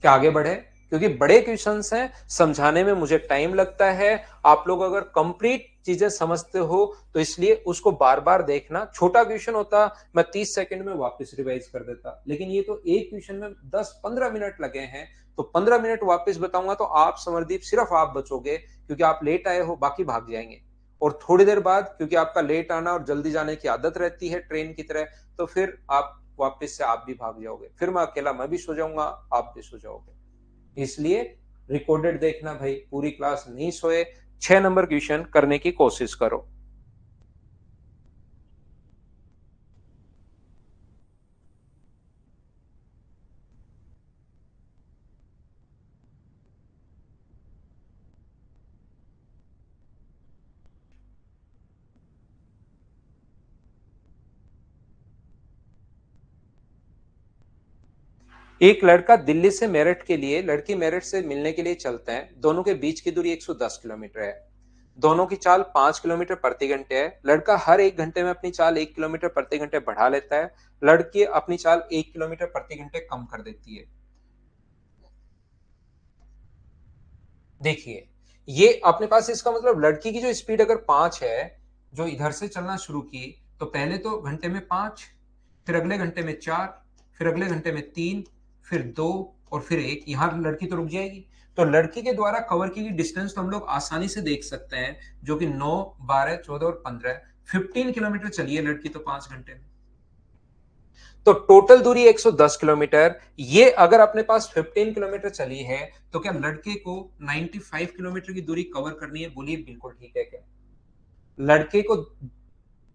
क्या आगे बढ़े? क्योंकि बड़े क्वेश्चंस हैं, समझाने में मुझे टाइम लगता है। आप लोग अगर कंप्लीट चीजें समझते हो तो इसलिए उसको बार बार देखना। छोटा क्वेश्चन होता मैं 30 सेकंड में वापस रिवाइज कर देता, लेकिन ये तो एक क्वेश्चन में 10-15 मिनट लगे हैं। तो 15 मिनट वापस बताऊंगा तो आप समरदीप सिर्फ आप बचोगे, क्योंकि आप लेट आए हो, बाकी भाग जाएंगे। और थोड़ी देर बाद, क्योंकि आपका लेट आना और जल्दी जाने की आदत रहती है ट्रेन की तरह, तो फिर आप वापस से आप भी भाग जाओगे, फिर मैं अकेला मैं भी सो जाऊंगा, आप भी सो जाओगे। इसलिए रिकॉर्डेड देखना भाई, पूरी क्लास नहीं सोए, 6 नंबर क्वेश्चन करने की कोशिश करो। एक लड़का दिल्ली से मेरठ के लिए, लड़की मेरठ से मिलने के लिए चलते हैं। दोनों के बीच की दूरी 110 किलोमीटर है। दोनों की चाल 5 किलोमीटर प्रति घंटे है। लड़का हर 1 घंटे में अपनी चाल 1 किलोमीटर प्रति घंटे बढ़ा लेता है। लड़की अपनी चाल 1 किलोमीटर प्रति घंटे कम कर देती है। देखिए, ये अपने पास, इसका मतलब लड़की की जो स्पीड अगर 5 है, जो इधर से चलना शुरू की, तो पहले तो घंटे में 5, फिर अगले घंटे में 4, फिर अगले घंटे में 3, फिर 2 और फिर 1। यहां लड़की तो रुक जाएगी। तो लड़की के द्वारा कवर की गई डिस्टेंस तो हम लोग आसानी से देख सकते हैं, जो कि 9, 12, 14 और 15, 15 किलोमीटर चली है लड़की तो 5 घंटे में। तो टोटल दूरी 110 किलोमीटर। ये अगर अपने पास 15 किलोमीटर चली है, तो क्या लड़के को 95 किलोमीटर की दूरी कवर करनी है? बोलिए बिल्कुल ठीक है क्या? लड़के को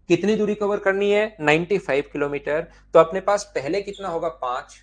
कितनी दूरी कवर करनी है? 95 किलोमीटर। तो अपने पास पहले कितना होगा? 5,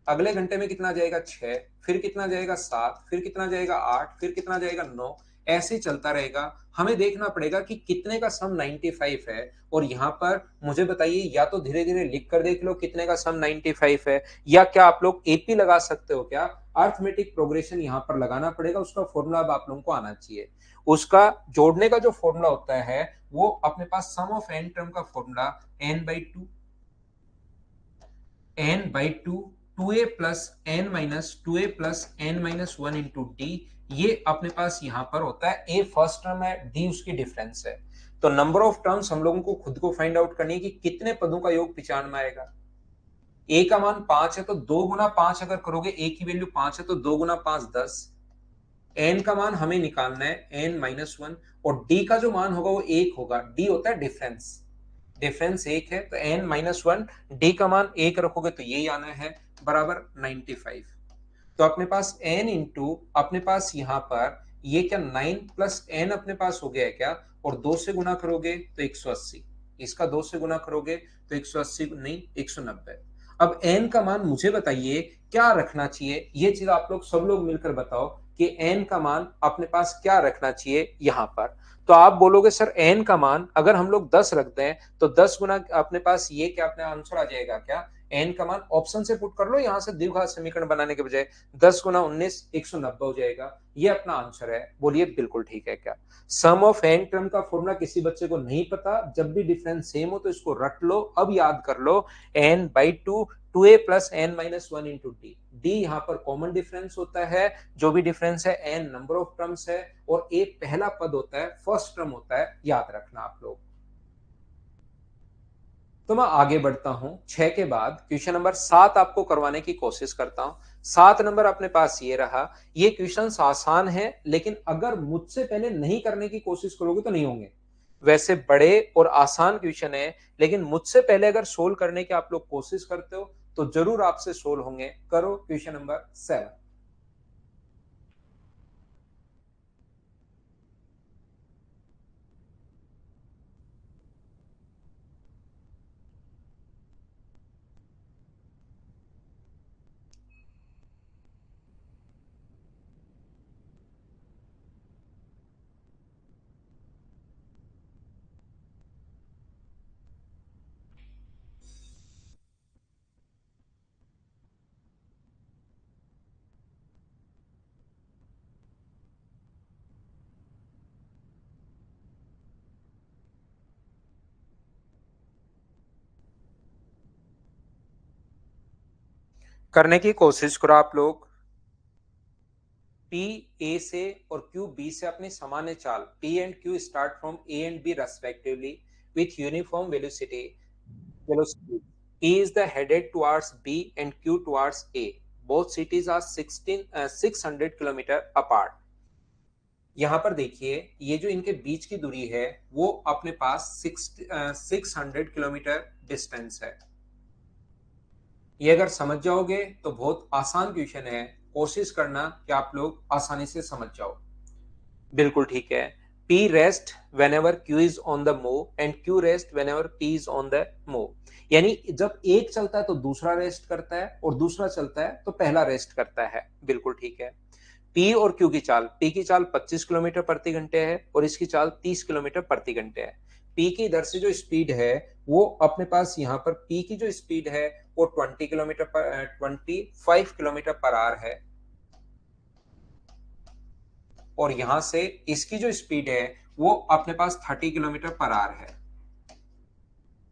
अगले घंटे में कितना जाएगा? 6, फिर कितना जाएगा? 7, फिर कितना जाएगा? 8, फिर कितना जाएगा? 9। ऐसे ही चलता रहेगा। हमें देखना पड़ेगा कि कितने का सम 95 है, और यहाँ पर मुझे बताइए, या तो धीरे धीरे लिख कर देख लो कितने का सम 95 है, या क्या आप लोग एपी लगा सकते हो, क्या अर्थमेटिक प्रोग्रेशन यहाँ पर लगाना पड़ेगा। उसका फॉर्मूला अब आप लोगों को आना चाहिए। उसका जोड़ने का जो फॉर्मूला होता है वो अपने पास सम ऑफ एन टर्म का formula n/2 2a plus n minus 2a plus n minus 1 into D, ये अपने पास यहां पर होता है। ए फर्स्ट टर्म है, डी उसकी डिफरेंस है। तो नंबर ऑफ टर्म्स हम लोगों को खुद को फाइंड आउट करनी है कि कितने पदों का योग 95 में आएगा। ए का मान 5 है तो 2 गुना 5 अगर करोगे, ए की वैल्यू 5 है तो 2 गुना 5 10। एन का मान हमें निकालना है n-1, और डी का जो मान होगा वो 1 होगा। डी होता है डिफरेंस, डिफरेंस 1 है तो n-1, डी का मान 1 रखोगे तो यही आना है, बराबर 95। तो अपने पास n इंटू अपने पास यहां पर ये क्या 9 प्लस n अपने पास हो गया है क्या, और 2 से गुना करोगे तो 180, इसका 2 से गुना करोगे तो 180 नहीं 190। अब n का मान मुझे बताइए क्या रखना चाहिए, ये चीज आप लोग सब लोग मिलकर बताओ कि n का मान अपने पास क्या रखना चाहिए यहां पर। तो आप बोलोगे सर n का मान अगर हम लोग 10 रख दें तो 10 गुना अपने पास ये क्या अपने आंसर आ जाएगा क्या, n का मान ऑप्शन से पुट कर लो, यहां से द्विघात समीकरण बनाने के बजाय 10 गुना 19 190 हो जाएगा, ये अपना आंसर है। बोलिए बिल्कुल ठीक है क्या। सम ऑफ एन टर्म का फॉर्मूला किसी बच्चे को नहीं पता, जब भी डिफरेंस सेम हो तो इसको रट लो, अब याद कर लो, n/2 2a plus n minus 1 into D. D यहां पर कॉमन डिफरेंस होता है, जो भी डिफरेंस है, n नंबर ऑफ टर्म्स है, और a पहला पद होता है, फर्स्ट टर्म होता है, याद रखना आप लोग। तो मैं आगे बढ़ता हूं, 6 के बाद क्वेश्चन नंबर 7 आपको करवाने की कोशिश करता हूं। 7 नंबर अपने पास ये रहा। ये क्वेश्चन आसान है, लेकिन अगर मुझसे पहले नहीं करने की कोशिश करोगे तो नहीं होंगे। वैसे बड़े और आसान क्वेश्चन है, लेकिन मुझसे पहले अगर सोल्व करने की आप लोग कोशिश करते हो तो जरूर आपसे सोल्व होंगे। करो क्वेश्चन नंबर 7। करने की कोशिश करो आप लोग। P A से और Q B से अपनी सामान्य चाल, P and Q start from A and B respectively with uniform velocity. P is the headed towards B and Q towards A. Both cities are 600 kilometre apart. यहाँ पर देखिए, ये जो इनके बीच की दूरी है वो अपने पास 600 किलोमीटर डिस्टेंस है। ये अगर समझ जाओगे तो बहुत आसान क्वेश्चन है, कोशिश करना कि आप लोग आसानी से समझ जाओ। बिल्कुल ठीक है। P rest when ever Q is on the move and Q rest when ever P is on the move, यानी जब एक चलता है तो दूसरा रेस्ट करता है, और दूसरा चलता है तो पहला रेस्ट करता है। बिल्कुल ठीक है। P और Q की चाल, P की चाल 25 किलोमीटर प्रति घंटे है और इसकी चाल 30 किलोमीटर प्रति घंटे है। P की इधर से जो स्पीड है वो अपने पास यहाँ पर P की जो स्पीड है वो 25 किलोमीटर पर आवर है, और यहां से इसकी जो स्पीड है वो अपने पास 30 किलोमीटर पर आवर है।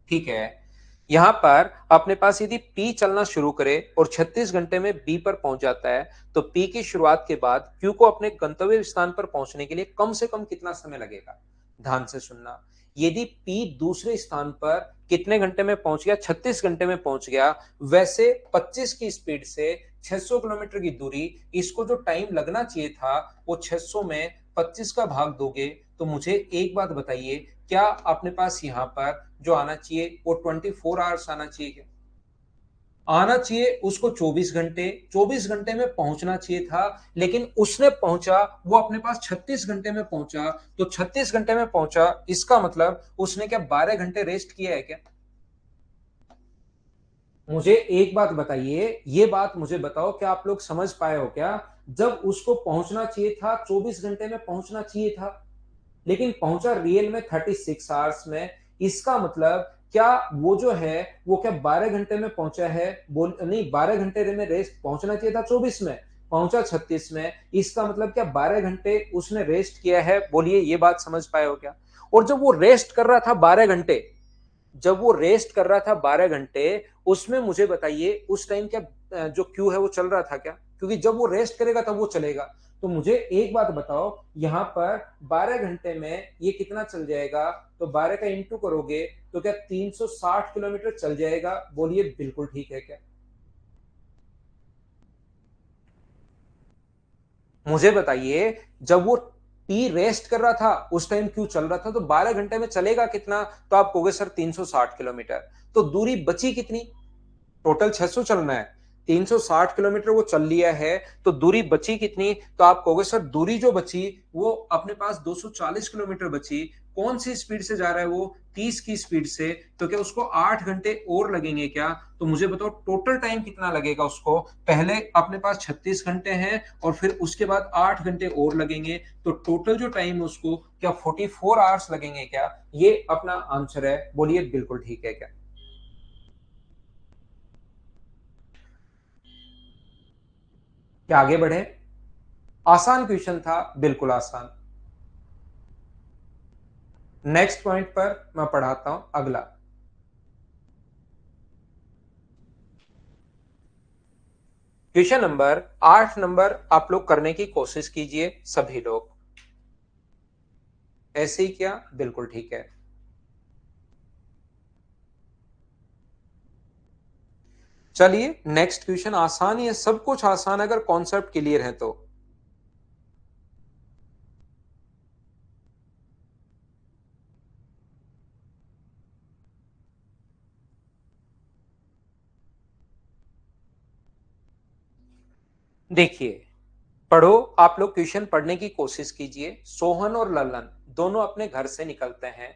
ठीक है। यहां पर अपने पास यदि P चलना शुरू करे और 36 घंटे में B पर पहुंच जाता है, तो P की शुरुआत के बाद Q को अपने गंतव्य स्थान पर पहुंचने के लिए कम से कम कितना समय लगेगा। ध्यान से सुनना, यदि P दूसरे स्थान पर कितने घंटे में पहुंच गया, 36 घंटे में पहुंच गया, वैसे 25 की स्पीड से 600 किलोमीटर की दूरी, इसको जो टाइम लगना चाहिए था वो 600 में 25 का भाग दोगे तो मुझे एक बात बताइए, क्या अपने पास यहां पर जो आना चाहिए वो 24 आवर्स आना चाहिए क्या? आना चाहिए उसको 24 घंटे, 24 घंटे में पहुंचना चाहिए था, लेकिन उसने पहुंचा वो अपने पास 36 घंटे में पहुंचा, तो 36 घंटे में पहुंचा, इसका मतलब उसने क्या 12 घंटे रेस्ट किया है क्या? मुझे एक बात बताइए, ये बात मुझे बताओ, क्या आप लोग समझ पाए हो क्या? जब उसको पहुंचना चाहिए था 24 घंटे में पहुंचना चाहिए था, लेकिन पहुंचा रियल में 36 आवर्स में। इसका मतलब क्या वो जो है वो क्या 12 घंटे में पहुंचा है? बोल नहीं, 12 घंटे में रेस्ट पहुंचना चाहिए था 24 में, पहुंचा 36 में। इसका मतलब क्या 12 घंटे उसने रेस्ट किया है? बोलिए, ये बात समझ पाए हो क्या? और जब वो रेस्ट कर रहा था 12 घंटे, जब वो रेस्ट कर रहा था 12 घंटे, उसमें मुझे बताइए उस टाइम क्या जो क्यू है वो चल रहा था क्या? क्योंकि जब वो रेस्ट करेगा तब वो चलेगा। तो मुझे एक बात बताओ, यहां पर 12 घंटे में ये कितना चल जाएगा? तो 12 का इंटू करोगे तो क्या 360 किलोमीटर चल जाएगा? बोलिए बिल्कुल ठीक है क्या? मुझे बताइए, जब वो टी रेस्ट कर रहा था उस टाइम क्यों चल रहा था? तो 12 घंटे में चलेगा कितना? तो आप कहोगे सर 360 किलोमीटर। तो दूरी बची कितनी? टोटल 600 चलना है, 360 किलोमीटर वो चल लिया है, तो दूरी बची कितनी? तो आप कहोगे सर दूरी जो बची वो अपने पास 240 किलोमीटर बची। कौन सी स्पीड से जा रहा है वो? 30 की स्पीड से। तो क्या उसको 8 घंटे और लगेंगे क्या? तो मुझे बताओ टोटल टाइम कितना लगेगा उसको? पहले अपने पास 36 घंटे हैं और फिर उसके बाद 8 घंटे और लगेंगे, तो टोटल जो टाइम है उसको क्या 44 आवर्स लगेंगे क्या? ये अपना आंसर है। बोलिए बिल्कुल ठीक है क्या? क्या आगे बढ़े? आसान क्वेश्चन था, बिल्कुल आसान। नेक्स्ट पॉइंट पर मैं पढ़ाता हूं अगला। क्वेश्चन नंबर 8 आप लोग करने की कोशिश कीजिए सभी लोग। ऐसे ही क्या? बिल्कुल ठीक है। चलिए नेक्स्ट क्वेश्चन आसान ही है, सब कुछ आसान अगर कॉन्सेप्ट क्लियर है तो। देखिए, पढ़ो, आप लोग क्वेश्चन पढ़ने की कोशिश कीजिए। सोहन और ललन दोनों अपने घर से निकलते हैं।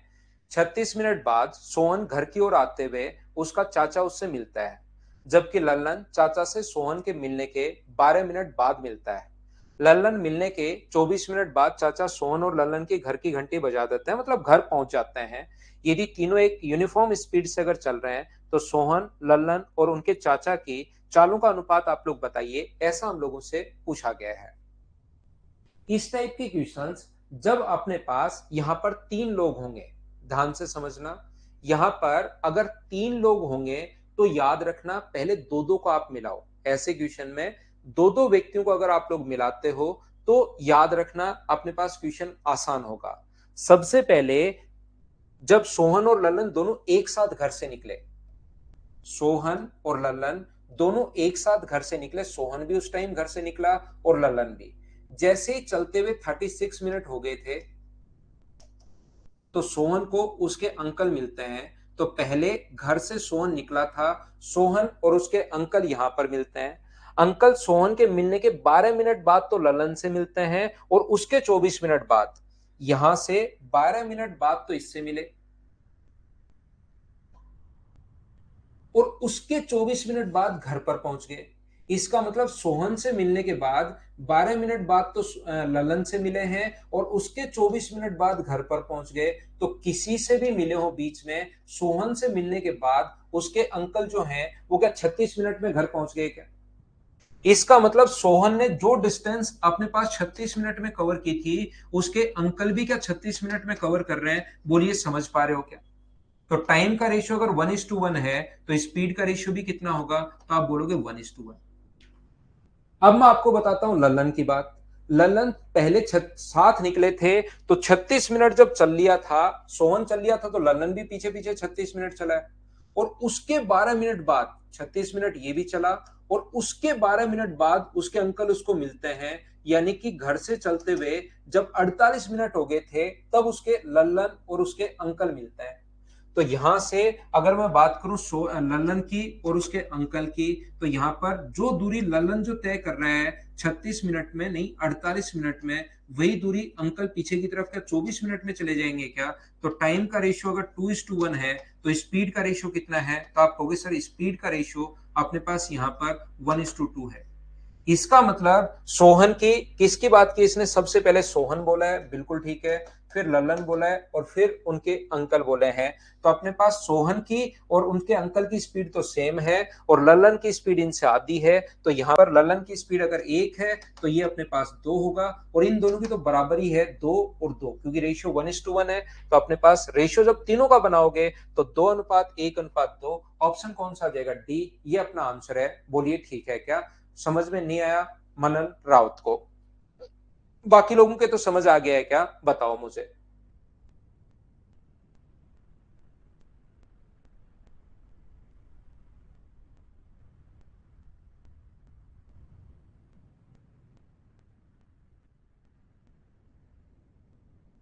36 मिनट बाद सोहन घर की ओर आते हुए उसका चाचा उससे मिलता है, जबकि ललन चाचा से सोहन के मिलने के 12 मिनट बाद मिलता है। ललन मिलने के 24 मिनट बाद चाचा सोहन और ललन के घर की घंटी बजा देते हैं, मतलब घर पहुंच जाते हैं। यदि तीनों एक यूनिफॉर्म स्पीड से अगर चल रहे हैं तो सोहन, ललन और उनके चाचा की चालों का अनुपात आप लोग बताइए, ऐसा हम लोगों से पूछा गया है। इस टाइप के क्वेश्चंस जब अपने पास यहां पर 3 लोग होंगे, ध्यान से समझना, यहां पर अगर 3 लोग होंगे तो याद रखना पहले दो दो को आप मिलाओ। ऐसे क्वेश्चन में दो दो व्यक्तियों को अगर आप लोग मिलाते हो तो याद रखना अपने पास क्वेश्चन आसान होगा। सबसे पहले जब सोहन और ललन दोनों एक साथ घर से निकले, सोहन और ललन दोनों एक साथ घर से निकले, सोहन भी उस टाइम घर से निकला और ललन भी। जैसे ही चलते हुए 36 मिनट हो गए थे तो सोहन को उसके अंकल मिलते हैं। तो पहले घर से सोहन निकला था, सोहन और उसके अंकल यहां पर मिलते हैं। अंकल सोहन के मिलने के 12 मिनट बाद तो ललन से मिलते हैं और उसके 24 मिनट बाद यहां से 12 मिनट बाद तो इससे मिले और उसके 24 मिनट बाद घर पर पहुंच गए। इसका मतलब सोहन से मिलने के बाद 12 मिनट बाद तो ललन से मिले हैं और उसके 24 मिनट बाद घर पर पहुंच गए। तो किसी से भी मिले हो बीच में, सोहन से मिलने के बाद उसके अंकल जो हैं वो क्या 36 मिनट में घर पहुंच गए क्या? इसका मतलब सोहन ने जो डिस्टेंस अपने पास 36 मिनट में कवर की थी, उसके अंकल भी क्या 36 मिनट में कवर कर रहे हैं? बोलिए समझ पा रहे हो क्या? तो टाइम का रेशियो अगर 1:1 है तो स्पीड का रेशियो भी कितना होगा? तो आप बोलोगे 1:1। अब मैं आपको बताता हूं ललन की बात। ललन पहले साथ निकले थे तो 36 मिनट जब चल लिया था, सोहन चल लिया था तो ललन भी पीछे पीछे 36 मिनट चला है। और उसके 12 मिनट बाद 36 मिनट ये भी चला और उसके 12 मिनट बाद उसके अंकल उसको मिलते हैं। यानी कि घर से चलते हुए जब 48 मिनट हो गए थे तब उसके ललन और उसके अंकल मिलते हैं। तो यहां से अगर मैं बात करूं ललन की और उसके अंकल की, तो यहां पर जो दूरी ललन जो तय कर रहा है 36 मिनट में नहीं 48 मिनट में, वही दूरी अंकल पीछे की तरफ क्या 24 मिनट में चले जाएंगे क्या? तो टाइम का रेशियो अगर 2:1 है तो स्पीड का रेशियो कितना है? तो आप कहोगे सर स्पीड का रेशियो अपने पास यहाँ पर 1:2 है। इसका मतलब सोहन की किसकी बात की इसने, सबसे पहले सोहन बोला है, बिल्कुल ठीक है, फिर ललन बोला है और फिर उनके अंकल बोले हैं। तो अपने पास सोहन की और उनके अंकल की स्पीड तो सेम है और ललन की स्पीड इनसे आधी है, तो यहां पर ललन की स्पीड अगर 1 है तो ये अपने पास 2 होगा और इन दोनों की तो बराबरी है 2 और 2, क्योंकि रेशियो 1:1 है। तो अपने पास रेशियो जब तीनों का बनाओगे तो 2:1:2, ऑप्शन कौन सा आ जाएगा, डी, ये अपना आंसर है। बोलिए ठीक है क्या, समझ में नहीं आया मनन राउत को? बाकी लोगों के तो समझ आ गया है क्या, बताओ मुझे।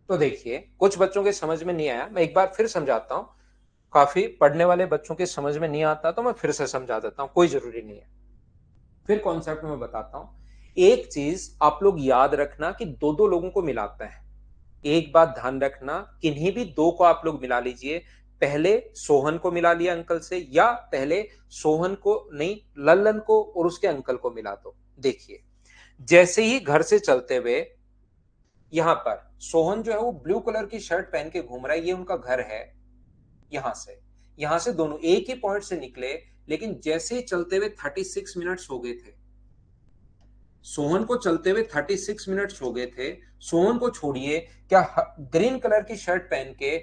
तो देखिए, कुछ बच्चों के समझ में नहीं आया, मैं एक बार फिर समझाता हूं। काफी पढ़ने वाले बच्चों के समझ में नहीं आता तो मैं फिर से समझा देता हूं, कोई जरूरी नहीं है। फिर कॉन्सेप्ट में बताता हूं। एक चीज आप लोग याद रखना कि दो दो लोगों को मिलाता है। एक बात ध्यान रखना, किन्हीं भी दो को आप लोग मिला लीजिए। पहले सोहन को मिला लिया अंकल से, या पहले सोहन को नहीं, लल्लन को और उसके अंकल को मिला दो। देखिए, जैसे ही घर से चलते हुए यहां पर सोहन जो है वो ब्लू कलर की शर्ट पहन के घूम रहा है, ये उनका घर है। यहां से दोनों एक ही पॉइंट से निकले, लेकिन जैसे ही चलते हुए 36 मिनट्स हो गए थे, सोहन को चलते हुए 36 मिनट्स हो गए थे। सोहन को छोड़िए, क्या ग्रीन कलर की शर्ट पहन के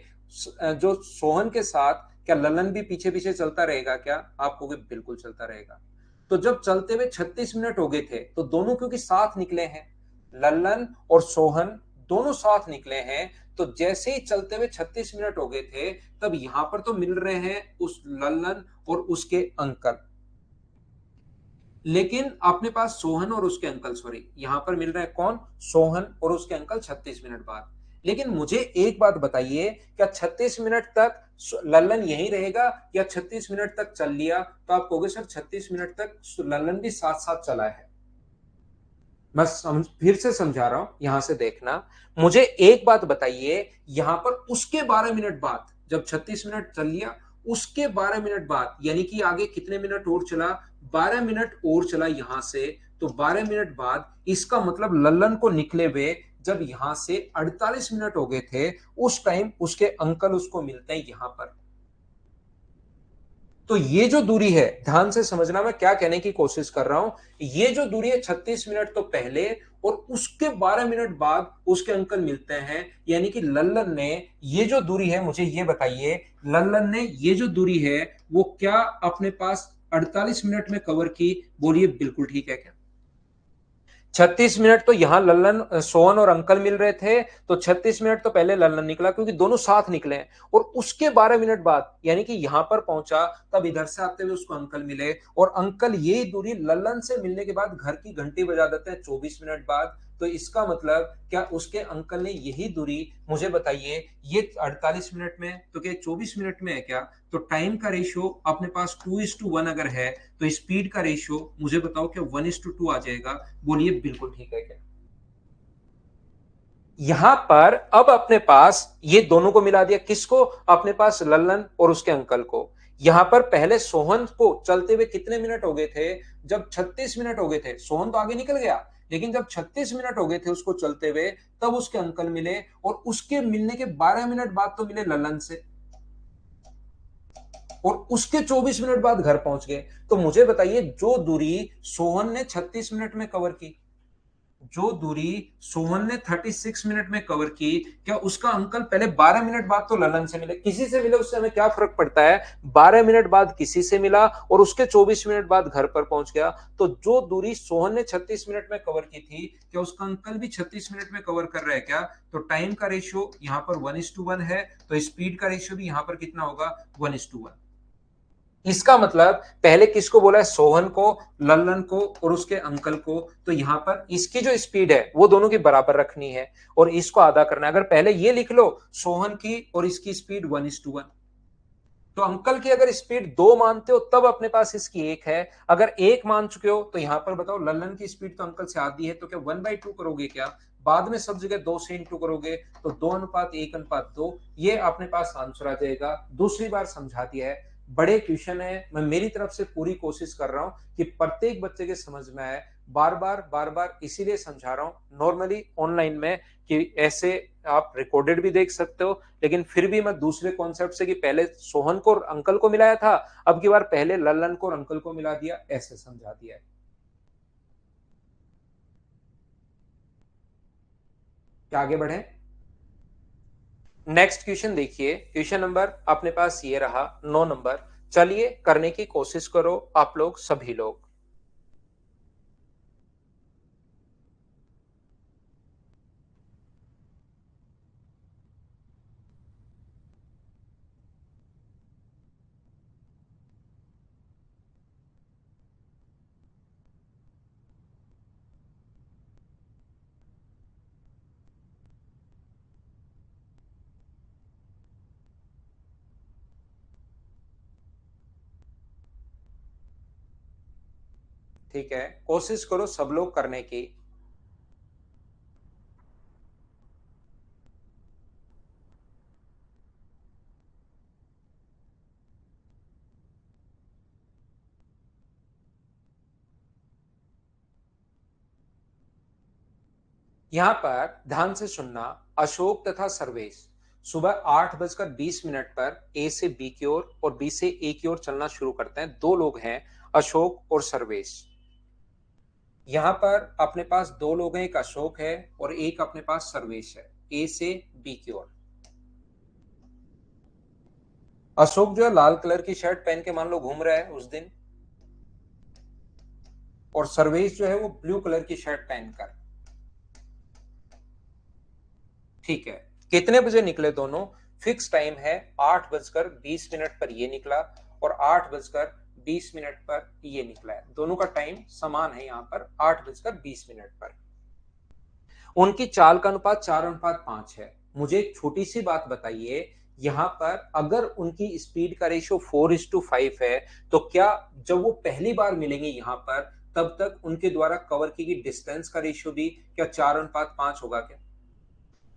जो सोहन के साथ क्या ललन भी पीछे पीछे चलता रहेगा क्या? आप कहोगे बिल्कुल चलता रहेगा। तो जब चलते हुए 36 मिनट हो गए थे तो दोनों क्योंकि साथ निकले हैं, ललन और सोहन दोनों साथ निकले हैं, तो जैसे ही चलते हुए 36 मिनट हो गए थे तब यहां पर तो मिल रहे हैं उस ललन और उसके अंकल, लेकिन अपने पास सोहन और उसके अंकल, सॉरी, यहां पर मिल रहा है कौन, सोहन और उसके अंकल 36 मिनट बाद। लेकिन मुझे एक बात बताइए, क्या 36 मिनट तक लल्लन यही रहेगा या 36 मिनट तक चल लिया तो आप कहोगे सर 36 मिनट तक लल्लन भी साथ साथ चला है? मैं फिर से समझा रहा हूं, यहां से देखना। मुझे एक बात बताइए, यहां पर उसके 12 मिनट बाद जब 36 मिनट चल लिया, उसके 12 मिनट बाद यानी कि आगे कितने मिनट और चला, 12 मिनट और चला यहां से। तो 12 मिनट बाद इसका मतलब लल्लन को निकले हुए जब यहां से 48 मिनट हो गए थे, उस टाइम उसके अंकल उसको मिलते हैं यहां पर। तो ये जो दूरी है, ध्यान से समझना मैं क्या कहने की कोशिश कर रहा हूं। ये जो दूरी है 36 मिनट तो पहले और उसके 12 मिनट बाद उसके अंकल मिलते हैं, यानी कि लल्लन ने ये जो दूरी है, मुझे ये बताइए, लल्लन ने ये जो दूरी है वो क्या अपने पास 48 मिनट में कवर की? बोलिए बिल्कुल ठीक है क्या? 36 मिनट तो यहां लल्लन सोहन और अंकल मिल रहे थे, तो 36 मिनट तो पहले लल्लन निकला क्योंकि दोनों साथ निकले हैं, और उसके 12 मिनट बाद यानी कि यहां पर पहुंचा तब इधर से आते हुए उसको अंकल मिले, और अंकल ये दूरी लल्लन से मिलने के बाद घर की घंटी बजा देते हैं 24 मिनट बाद। तो इसका मतलब क्या उसके अंकल ने यही दूरी, मुझे बताइए, ये 48 मिनट में तो क्या 24 मिनट में है क्या? तो टाइम का रेशियो अपने पास 2:1 अगर है तो स्पीड का रेशियो मुझे बताओ क्या 1:2 आ जाएगा? बोलिए बिल्कुल ठीक है क्या? यहां पर अब अपने पास ये दोनों को मिला दिया, किसको? अपने पास लल्लन और उसके अंकल को। यहां पर पहले सोहन को चलते हुए कितने मिनट हो गए थे? जब 36 मिनट हो गए थे, सोहन तो आगे निकल गया, लेकिन जब 36 मिनट हो गए थे उसको चलते हुए तब उसके अंकल मिले, और उसके मिलने के 12 मिनट बाद तो मिले लल्लन से, और उसके 24 मिनट बाद घर पहुंच गए। तो मुझे बताइए, जो दूरी सोहन ने 36 मिनट में कवर की, जो दूरी सोहन ने 36 मिनट में कवर की, क्या उसका अंकल पहले 12 मिनट बाद तो ललन से मिले, किसी से मिले, उससे हमें क्या फर्क पड़ता है? 12 मिनट बाद किसी से मिला और उसके 24 मिनट बाद घर पर पहुंच गया। तो जो दूरी सोहन ने 36 मिनट में कवर की थी, क्या उसका अंकल भी 36 मिनट में कवर कर रहा है क्या? तो टाइम का रेशियो यहां पर 1:1 है, तो स्पीड का रेशियो भी यहां पर कितना होगा? 1:1। इसका मतलब पहले किसको बोला है? सोहन को, लल्लन को और उसके अंकल को। तो यहां पर इसकी जो स्पीड है वो दोनों की बराबर रखनी है और इसको आधा करना है। अगर पहले ये लिख लो, सोहन की और इसकी स्पीड 1:1, तो अंकल की अगर स्पीड 2 मानते हो तब अपने पास इसकी 1 है। अगर 1 मान चुके हो तो यहां पर बताओ, लल्लन की स्पीड तो अंकल से आधी है, तो क्या 1/2 करोगे क्या? बाद में सब जगह 2 से इंटू करोगे तो 2:1:2, ये अपने पास आंसर आ जाएगा। दूसरी बार समझा दिया है, बड़े क्वेश्चन है, मैं मेरी तरफ से पूरी कोशिश कर रहा हूं कि प्रत्येक बच्चे के समझ में आए। बार बार इसीलिए समझा रहा हूं नॉर्मली ऑनलाइन में कि ऐसे आप रिकॉर्डेड भी देख सकते हो, लेकिन फिर भी मैं दूसरे कॉन्सेप्ट से कि पहले सोहन को और अंकल को मिलाया था, अब की बार पहले ललन को और अंकल को मिला दिया, ऐसे समझा दिया है। क्या आगे बढ़े? नेक्स्ट क्वेश्चन देखिए, क्वेश्चन नंबर अपने पास ये रहा 9 नंबर। चलिए करने की कोशिश करो आप लोग सभी लोग। ठीक है, कोशिश करो सब लोग करने की। यहां पर ध्यान से सुनना, अशोक तथा सर्वेश सुबह 8:20 पर ए से बी की ओर और बी से ए की ओर चलना शुरू करते हैं। दो लोग हैं, अशोक और सर्वेश। यहां पर अपने पास दो लोग हैं, एक अशोक है और एक अपने पास सर्वेश है, ए से बी की ओर। अशोक जो है लाल कलर की शर्ट पहन के मान लो घूम रहा है उस दिन, और सर्वेश जो है वो ब्लू कलर की शर्ट पहनकर। ठीक है, कितने बजे निकले दोनों? फिक्स टाइम है 8:20 पर ये निकला और 8:20 पर ये निकला है। दोनों का टाइम समान है यहाँ पर 8:20 पर। उनकी चाल का अनुपात 4:5 है। मुझे एक छोटी सी बात बताइए, यहाँ पर अगर उनकी स्पीड का रेशियो 4:5 है, तो क्या जब वो पहली बार मिलेंगे यहाँ पर, तब तक उनके द्वारा कवर की गई डिस्टेंस का रेशियो भी क्या 4:5 होगा क्या?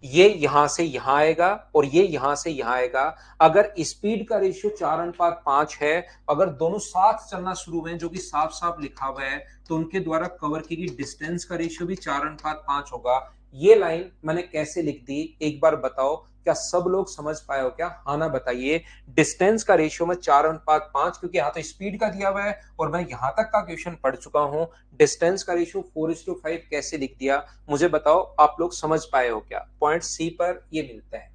ये यहां से यहां आएगा और ये यहां से यहां आएगा। अगर स्पीड का रेशियो 4:5 है, अगर दोनों साथ चलना शुरू हुए जो कि साफ साफ लिखा हुआ है, तो उनके द्वारा कवर की गई डिस्टेंस का रेशियो भी 4:5 होगा। ये लाइन मैंने कैसे लिख दी, एक बार बताओ, क्या सब लोग समझ पाए हो क्या? हाँ ना बताइए। डिस्टेंस का रेशियो में 4:5, क्योंकि यहाँ तो स्पीड का दिया हुआ है और मैं यहां तक का क्वेश्चन पढ़ चुका हूं। डिस्टेंस का रेशियो 4:5 कैसे लिख दिया, मुझे बताओ, आप लोग समझ पाए हो क्या? पॉइंट सी पर ये मिलता है।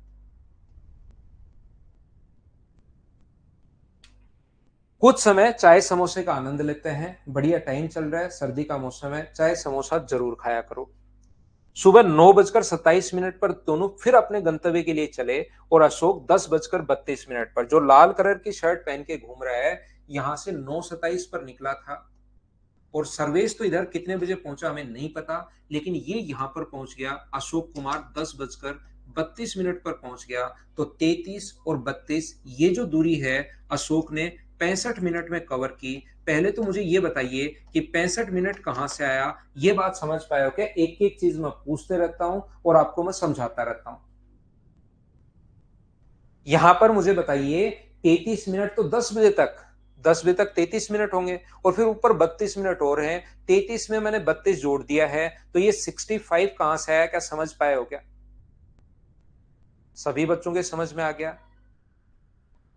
कुछ समय चाय समोसे का आनंद लेते हैं, बढ़िया टाइम चल रहा है, सर्दी का मौसम है, चाय समोसा जरूर खाया करो। सुबह 9:27 पर दोनों फिर अपने गंतव्य के लिए चले और अशोक 10:32 पर, जो लाल कलर की शर्ट पहन के घूम रहा है, यहां से 9:27 पर निकला था। और सर्वेश तो इधर कितने बजे पहुंचा हमें नहीं पता, लेकिन ये यहां पर पहुंच गया, अशोक कुमार 10:32 पर पहुंच गया। तो 33 और 32 ये जो दूरी है अशोक ने 65 मिनट में कवर की। पहले तो मुझे ये बताइए कि 65 मिनट कहां से आया, ये बात समझ पाए हो क्या? एक एक चीज मैं पूछते रहता हूं और आपको मैं समझाता रहता हूं। यहां पर मुझे बताइए, 33 मिनट तो 10 बजे तक, 10 बजे तक 33 मिनट होंगे और फिर ऊपर 32 मिनट और हैं। 33 में मैंने 32 जोड़ दिया है, तो ये 65 कहां से आया, क्या समझ पाए हो क्या? सभी बच्चों के समझ में आ गया?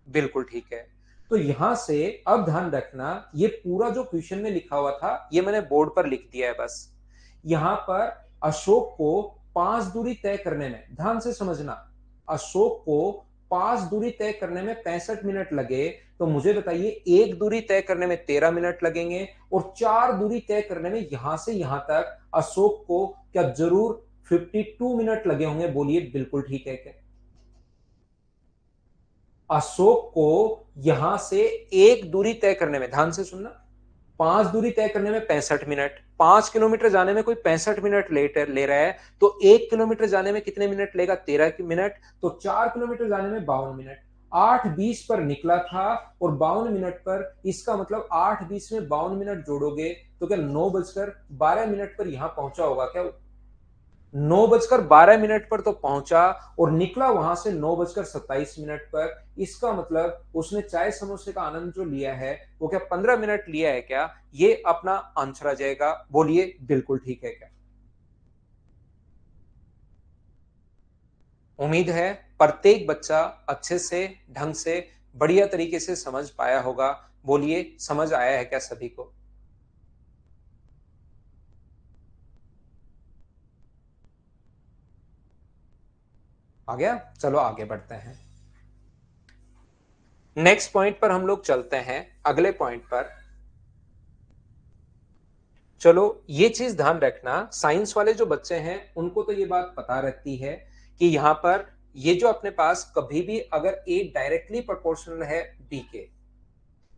बिल्कुल ठीक है। तो यहां से अब ध्यान रखना, ये पूरा जो क्वेश्चन में लिखा हुआ था ये मैंने बोर्ड पर लिख दिया है बस। यहां पर अशोक को 5 दूरी तय करने में, ध्यान से समझना, अशोक को 5 दूरी तय करने में 65 मिनट लगे, तो मुझे बताइए एक दूरी तय करने में 13 मिनट लगेंगे और 4 दूरी तय करने में यहां से यहां तक अशोक को क्या जरूर 52 मिनट लगे होंगे? बोलिए बिल्कुल ठीक है क्या? अशोक को यहां से एक दूरी तय करने में, ध्यान से सुनना, 5 दूरी तय करने में 65 मिनट, 5 किलोमीटर जाने में कोई 65 मिनट लेट ले रहा है, तो 1 किलोमीटर जाने में कितने मिनट लेगा? 13 मिनट। तो 4 किलोमीटर जाने में 52 मिनट। 8:20 पर निकला था और 52 मिनट पर, इसका मतलब 8:20 में 52 मिनट जोड़ोगे तो क्या 9:12 पर यहां पहुंचा होगा क्या? 9:12 पर तो पहुंचा और निकला वहां से 9:27 पर। इसका मतलब उसने चाय समोसे का आनंद जो लिया है वो क्या 15 मिनट लिया है क्या? ये अपना आंसर आ जाएगा। बोलिए बिल्कुल ठीक है क्या? उम्मीद है प्रत्येक बच्चा अच्छे से, ढंग से, बढ़िया तरीके से समझ पाया होगा। बोलिए समझ आया है क्या सभी को? आ गया? चलो आगे बढ़ते हैं। नेक्स्ट पॉइंट पर हम लोग चलते हैं, अगले पॉइंट पर। चलो ये चीज ध्यान रखना, साइंस वाले जो बच्चे हैं उनको तो ये बात पता रहती है कि यहां पर ये जो अपने पास कभी भी अगर ए डायरेक्टली प्रोपोर्शनल है बी के,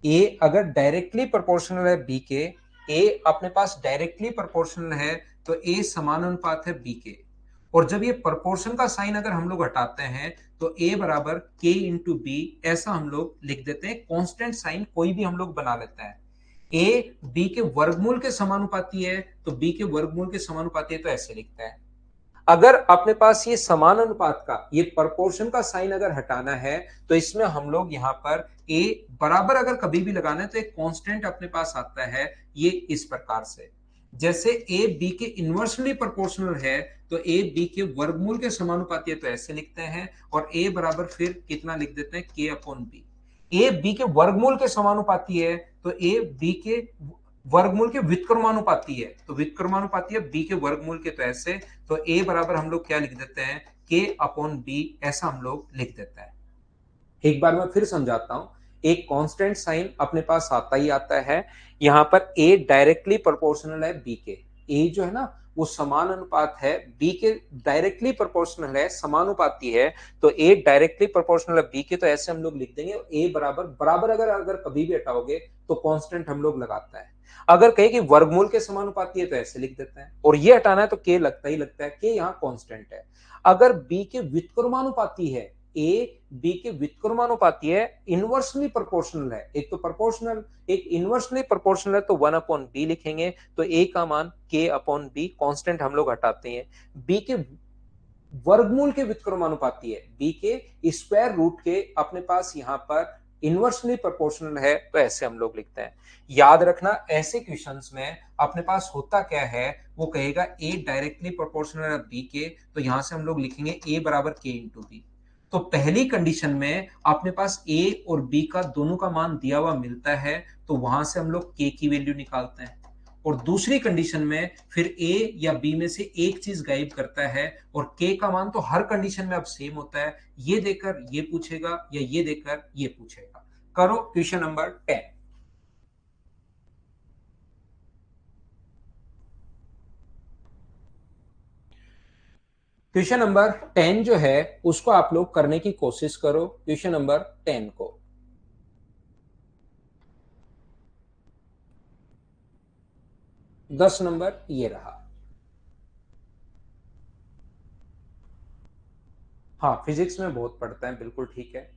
ए अगर डायरेक्टली प्रोपोर्शनल है बी के, ए अपने पास डायरेक्टली प्रोपोर्शनल है तो ए समानुपात है बी के। और जब ये प्रोपोर्शन का साइन अगर हम लोग हटाते हैं तो ए बराबर के इंटू बी, ऐसा हम लोग लिख देते हैं। कांस्टेंट साइन कोई भी हम लोग बना लेते हैं। ए बी के वर्गमूल के समानुपाती है तो बी के वर्गमूल के समानुपाती है, तो ऐसे लिखते हैं। अगर अपने पास ये समान अनुपात का, ये प्रपोर्शन का साइन अगर हटाना है तो इसमें हम लोग यहां पर ए बराबर अगर कभी भी लगाना है तो एक कांस्टेंट अपने पास आता है, ये इस प्रकार से। जैसे ए बी के इनवर्सली प्रोपोर्शनल है तो ए बी के वर्गमूल के समानुपाती है, तो ऐसे लिखते हैं। और ए बराबर फिर कितना लिख देते हैं, के अपॉन बी। ए बी के वर्गमूल के समानुपाती है तो ए बी के वर्गमूल के व्युत्क्रमानुपाती है, तो व्युत्क्रमानुपाती है बी के वर्गमूल के, तो ऐसे। तो ए बराबर हम लोग क्या लिख देते हैं, के अपॉन बी, ऐसा हम लोग लिख देते हैं। एक बार मैं फिर समझाता हूं। एक कांस्टेंट साइन अपने पास आता ही आता है। यहां पर ए डायरेक्टली प्रोपोर्शनल है बी के, ए जो है ना वो समान अनुपात है बी के, डायरेक्टली प्रोपोर्शनल है, समानुपाती है। तो ए डायरेक्टली प्रोपोर्शनल है बी के, तो ऐसे हम लोग लिख देंगे। ए बराबर बराबर अगर अगर कभी भी हटाओगे तो कांस्टेंट हम लोग लगाता है। अगर कहे कि वर्गमूल के समानुपाती है तो ऐसे लिख देते हैं। और ये हटाना है तो के लगता ही लगता है, के यहाँ कांस्टेंट है। अगर बी के व्युत्क्रमानुपाती है, ए बी के व्युत्क्रमानुपाती है, इनवर्सली प्रोपोर्शनल है, एक तो प्रोपोर्शनल एक इनवर्सली प्रोपोर्शनल है, तो 1 अपॉन बी लिखेंगे। तो ए का मान के अपॉन बी, कांस्टेंट हम लोग हटाते हैं। बी के वर्गमूल के व्युत्क्रमानुपाती है, बी के स्क्वायर रूट के अपने पास यहां पर इनवर्सली प्रोपोर्शनल है, तो ऐसे हम लोग लिखते हैं। याद रखना ऐसे क्वेश्चंस में अपने पास होता क्या है, वो कहेगा ए डायरेक्टली प्रोपोर्शनल है बी के, तो यहां से हम लोग लिखेंगे ए बराबर के इंटू बी। तो पहली कंडीशन में अपने पास ए और बी का दोनों का मान दिया हुआ मिलता है, तो वहां से हम लोग के की वैल्यू निकालते हैं। और दूसरी कंडीशन में फिर ए या बी में से एक चीज गायब करता है, और के का मान तो हर कंडीशन में अब सेम होता है। ये देकर ये पूछेगा या ये देकर ये पूछेगा। करो क्वेश्चन नंबर 10। क्वेश्चन नंबर 10 जो है उसको आप लोग करने की कोशिश करो, क्वेश्चन नंबर 10 को। 10 नंबर ये रहा। हाँ फिजिक्स में बहुत पढ़ते हैं, बिल्कुल ठीक है।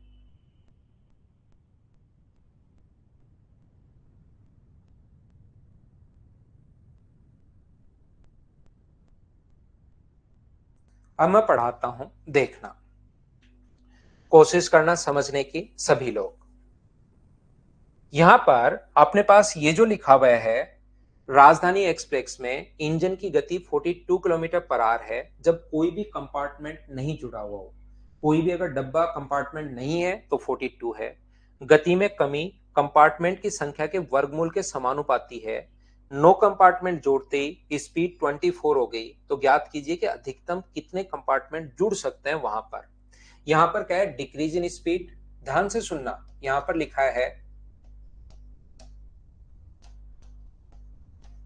अब मैं पढ़ाता हूं, देखना, कोशिश करना समझने की सभी लोग। यहां पर अपने पास ये जो लिखा हुआ है, राजधानी एक्सप्रेस में इंजन की गति 42 किलोमीटर पर आवर है जब कोई भी कंपार्टमेंट नहीं जुड़ा हुआ हो। कोई भी अगर डब्बा कंपार्टमेंट नहीं है तो 42 है। गति में कमी कंपार्टमेंट की संख्या के वर्गमूल के समानुपाती है। 9 कंपार्टमेंट जोड़ते ही स्पीड 24 हो गई, तो ज्ञात कीजिए कि अधिकतम कितने कंपार्टमेंट जुड़ सकते हैं वहां पर। यहां पर क्या है, डिक्रीज इन स्पीड। ध्यान से सुनना, यहां पर लिखा है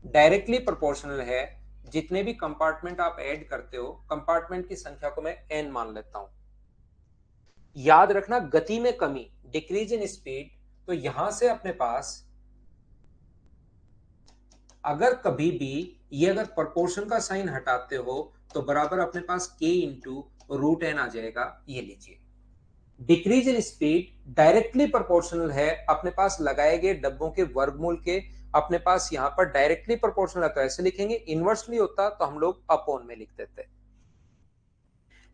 डायरेक्टली प्रोपोर्शनल है। जितने भी कंपार्टमेंट आप ऐड करते हो, कंपार्टमेंट की संख्या को मैं एन मान लेता हूं। याद रखना गति में कमी, डिक्रीज इन स्पीड। तो यहां से अपने पास अगर कभी भी ये अगर प्रोपोर्शन का साइन हटाते हो तो बराबर अपने पास के इंटू रूट एन आ जाएगा, ये लीजिए। Decrease in speed directly proportional है अपने पास लगाए गए डब्बों के वर्गमूल के। अपने पास यहां पर डायरेक्टली प्रोपोर्शनल है तो ऐसे लिखेंगे, इनवर्सली होता तो हम लोग अपॉन में लिख देते।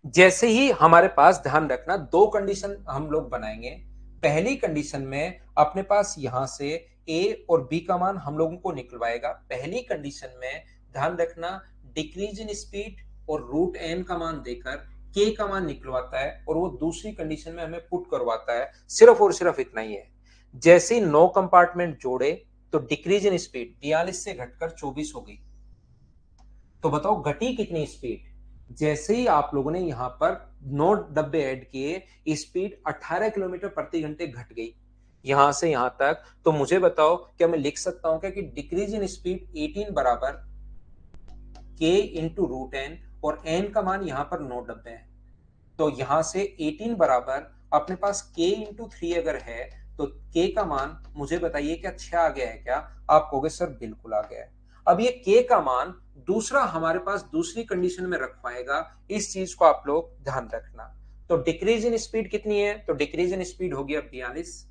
जैसे ही हमारे पास, ध्यान रखना, दो कंडीशन हम लोग बनाएंगे। पहली कंडीशन में अपने पास यहां से ए और बी का मान हम लोगों को निकलवाएगा। पहली कंडीशन में ध्यान रखना, डिक्रीज इन स्पीड और रूट एन का मान देकर के का मान निकलवाता है, और वो दूसरी कंडीशन में हमें पुट करवाता है। सिर्फ और सिर्फ इतना ही है। जैसे ही 9 कंपार्टमेंट जोड़े तो डिक्रीज इन स्पीड 42 से घटकर 24 हो गई। तो बताओ घटी कितनी स्पीड? जैसे ही आप लोगों ने यहां पर 9 डब्बे ऐड किए, स्पीड 18 किलोमीटर प्रति घंटे घट गई यहां से यहां तक। तो मुझे बताओ, क्या मैं लिख सकता हूं क्या कि डिक्रीज इन स्पीड 18 बराबर के इंटू रूट एन, और एन का मान यहां पर 9 डब्बे हैं। तो यहां से 18 बराबर अपने पास k इंटू 3 अगर है, तो k का मान मुझे बताइए क्या 6 आ गया है क्या? आप कहोगे सर बिल्कुल आ गया है। अब ये k का मान दूसरा हमारे पास दूसरी कंडीशन में रख पाएगा, इस चीज को आप लोग ध्यान रखना। तो डिक्रीज इन स्पीड कितनी है? तो डिक्रीज इन स्पीड हो गया 42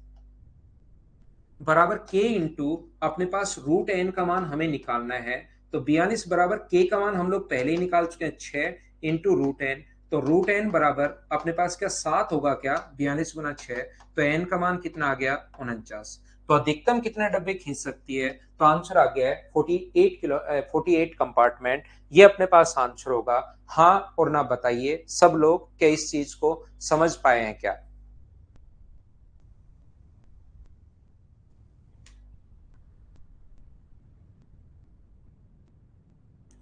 बराबर k इंटू अपने पास रूट एन का मान हमें निकालना है। तो 42 बराबर k का मान हम लोग पहले ही निकाल चुके हैं, 6 इंटू रूट एन। तो रूट एन बराबर अपने पास क्या 7 होगा क्या? 42 गुना 6, तो एन का मान कितना आ गया? 49। तो अधिकतम कितने डब्बे खींच सकती है? तो आंसर आ गया है 48 कंपार्टमेंट। ये अपने पास आंसर होगा। हाँ और ना बताइए सब लोग, क्या इस चीज को समझ पाए हैं क्या?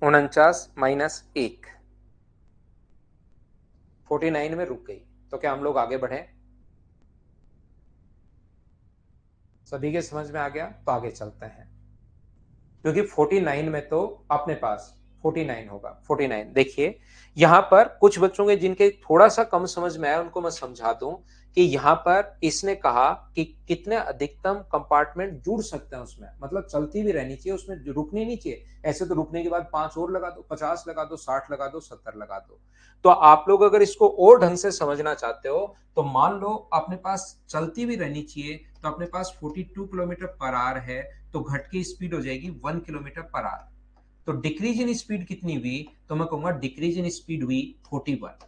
49 - 1, 49 में रुक गई। तो क्या हम लोग आगे बढ़े? सभी के समझ में आ गया? तो आगे चलते हैं, क्योंकि 49 में तो अपने पास 49 होगा। 49 देखिए, यहां पर कुछ बच्चों के जिनके थोड़ा सा कम समझ में आया उनको मैं समझा दूं कि यहां पर इसने कहा कि कितने अधिकतम कंपार्टमेंट जुड़ सकते हैं उसमें, मतलब चलती भी रहनी चाहिए उसमें, रुकनी नहीं चाहिए। ऐसे तो रुकने के बाद 5 और लगा दो, 50 लगा दो, 60 लगा दो, 70 लगा दो। तो आप लोग अगर इसको और ढंग से समझना चाहते हो, तो मान लो अपने पास चलती भी रहनी चाहिए, तो अपने पास 42 किलोमीटर पर आवर है, तो घट की स्पीड हो जाएगी 1 किलोमीटर पर आवर। तो डिक्रीज इन स्पीड कितनी हुई? तो मैं कहूंगा डिक्रीज इन स्पीड हुई 41।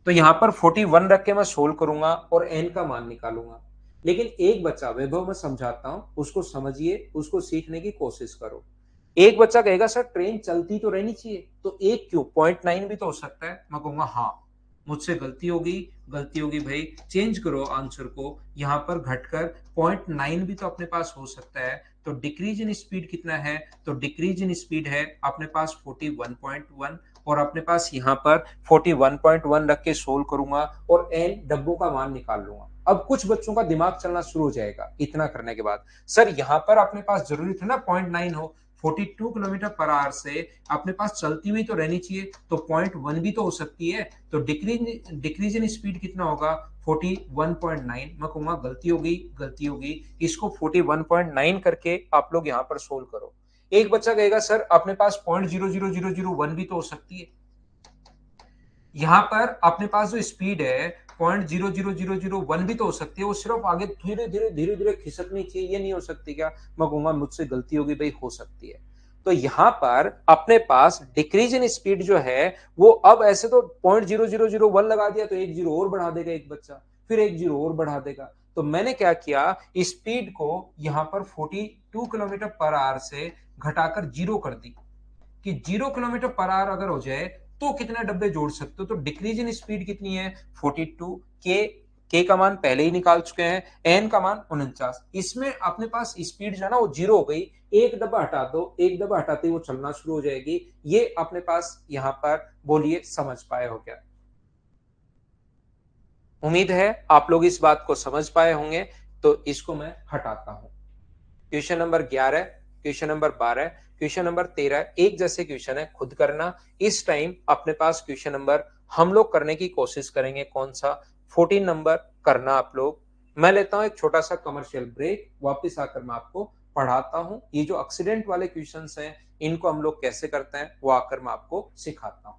तो यहां पर 41 रख के मैं सोल्व करूंगा और एन का मान निकालूंगा। लेकिन एक बच्चा, वैभव मैं समझाता हूं, उसको समझिए, उसको सीखने की कोशिश करो। एक बच्चा कहेगा सर ट्रेन चलती तो रहनी चाहिए, तो एक क्यों, 0.9 भी तो हो सकता है। मैं कहूंगा हाँ, मुझसे गलती होगी, गलती होगी भाई, चेंज करो आंसर को, यहां पर घटकर 0.9 भी तो अपने पास हो सकता है। तो डिक्रीज इन स्पीड कितना है? तो डिक्रीज इन स्पीड है अपने पास 41.1, और अपने पास यहां पर 41.1 रख के सोल्व करूंगा और एन डब्बों का मान निकाल लूंगा। अब कुछ बच्चों का दिमाग चलना शुरू हो जाएगा इतना करने के बाद, सर यहां पर अपने पास जरूरी था ना 0.9 हो, 42 किलोमीटर पर आवर से अपने पास चलती हुई तो रहनी चाहिए, तो 0.1 भी तो हो सकती है। तो डिक्रीज इन स्पीड कितना होगा? 41.9। मैं कहूंगा गलती होगी, गलती होगी, इसको 41.9 करके आप लोग यहां पर सोल्व करो। एक बच्चा कहेगा सर अपने पास 0.00001 भी तो हो सकती है। यहां पर अपने पास जो स्पीड है 0.00001 भी तो हो सकती है, वो सिर्फ आगे धीरे धीरे धीरे धीरे खिसकनी चाहिए, ये नहीं हो सकती क्या? मैं कहूंगा मुझसे गलती होगी भाई, हो सकती है। तो यहां पर अपने पास डिक्रीज इन स्पीड जो है वो, अब ऐसे तो 0.0001 लगा दिया तो एक जीरो और बढ़ा देगा एक बच्चा, फिर एक जीरो और बढ़ा देगा। तो मैंने क्या किया, स्पीड को यहां पर 42 किलोमीटर पर आवर से घटाकर जीरो कर दी, कि 0 किलोमीटर पर आवर अगर हो जाए तो कितने डब्बे जोड़ सकते हो। तो डिक्रीज इन स्पीड कितनी है? 42। के का मान पहले ही निकाल चुके हैं, एन का मान 49। इसमें अपने पास स्पीड जो है ना वो जीरो हो गई, एक डब्बा हटा दो, एक डब्बा हटाते ही वो चलना शुरू हो जाएगी। ये अपने पास यहां पर बोलिए समझ पाए हो क्या? उम्मीद है आप लोग इस बात को समझ पाए होंगे। तो इसको मैं हटाता हूं। Question number 11, question number 12, question number 13 एक जैसे क्वेश्चन है, खुद करना। इस टाइम अपने पास क्वेश्चन नंबर हम लोग करने की कोशिश करेंगे कौन सा? 14 नंबर करना आप लोग। मैं लेता हूं एक छोटा सा कमर्शियल ब्रेक, वापस आकर मैं आपको पढ़ाता हूं। ये जो एक्सीडेंट वाले क्वेश्चन हैं इनको हम लोग कैसे करते हैं वो आकर मैं आपको सिखाता हूं।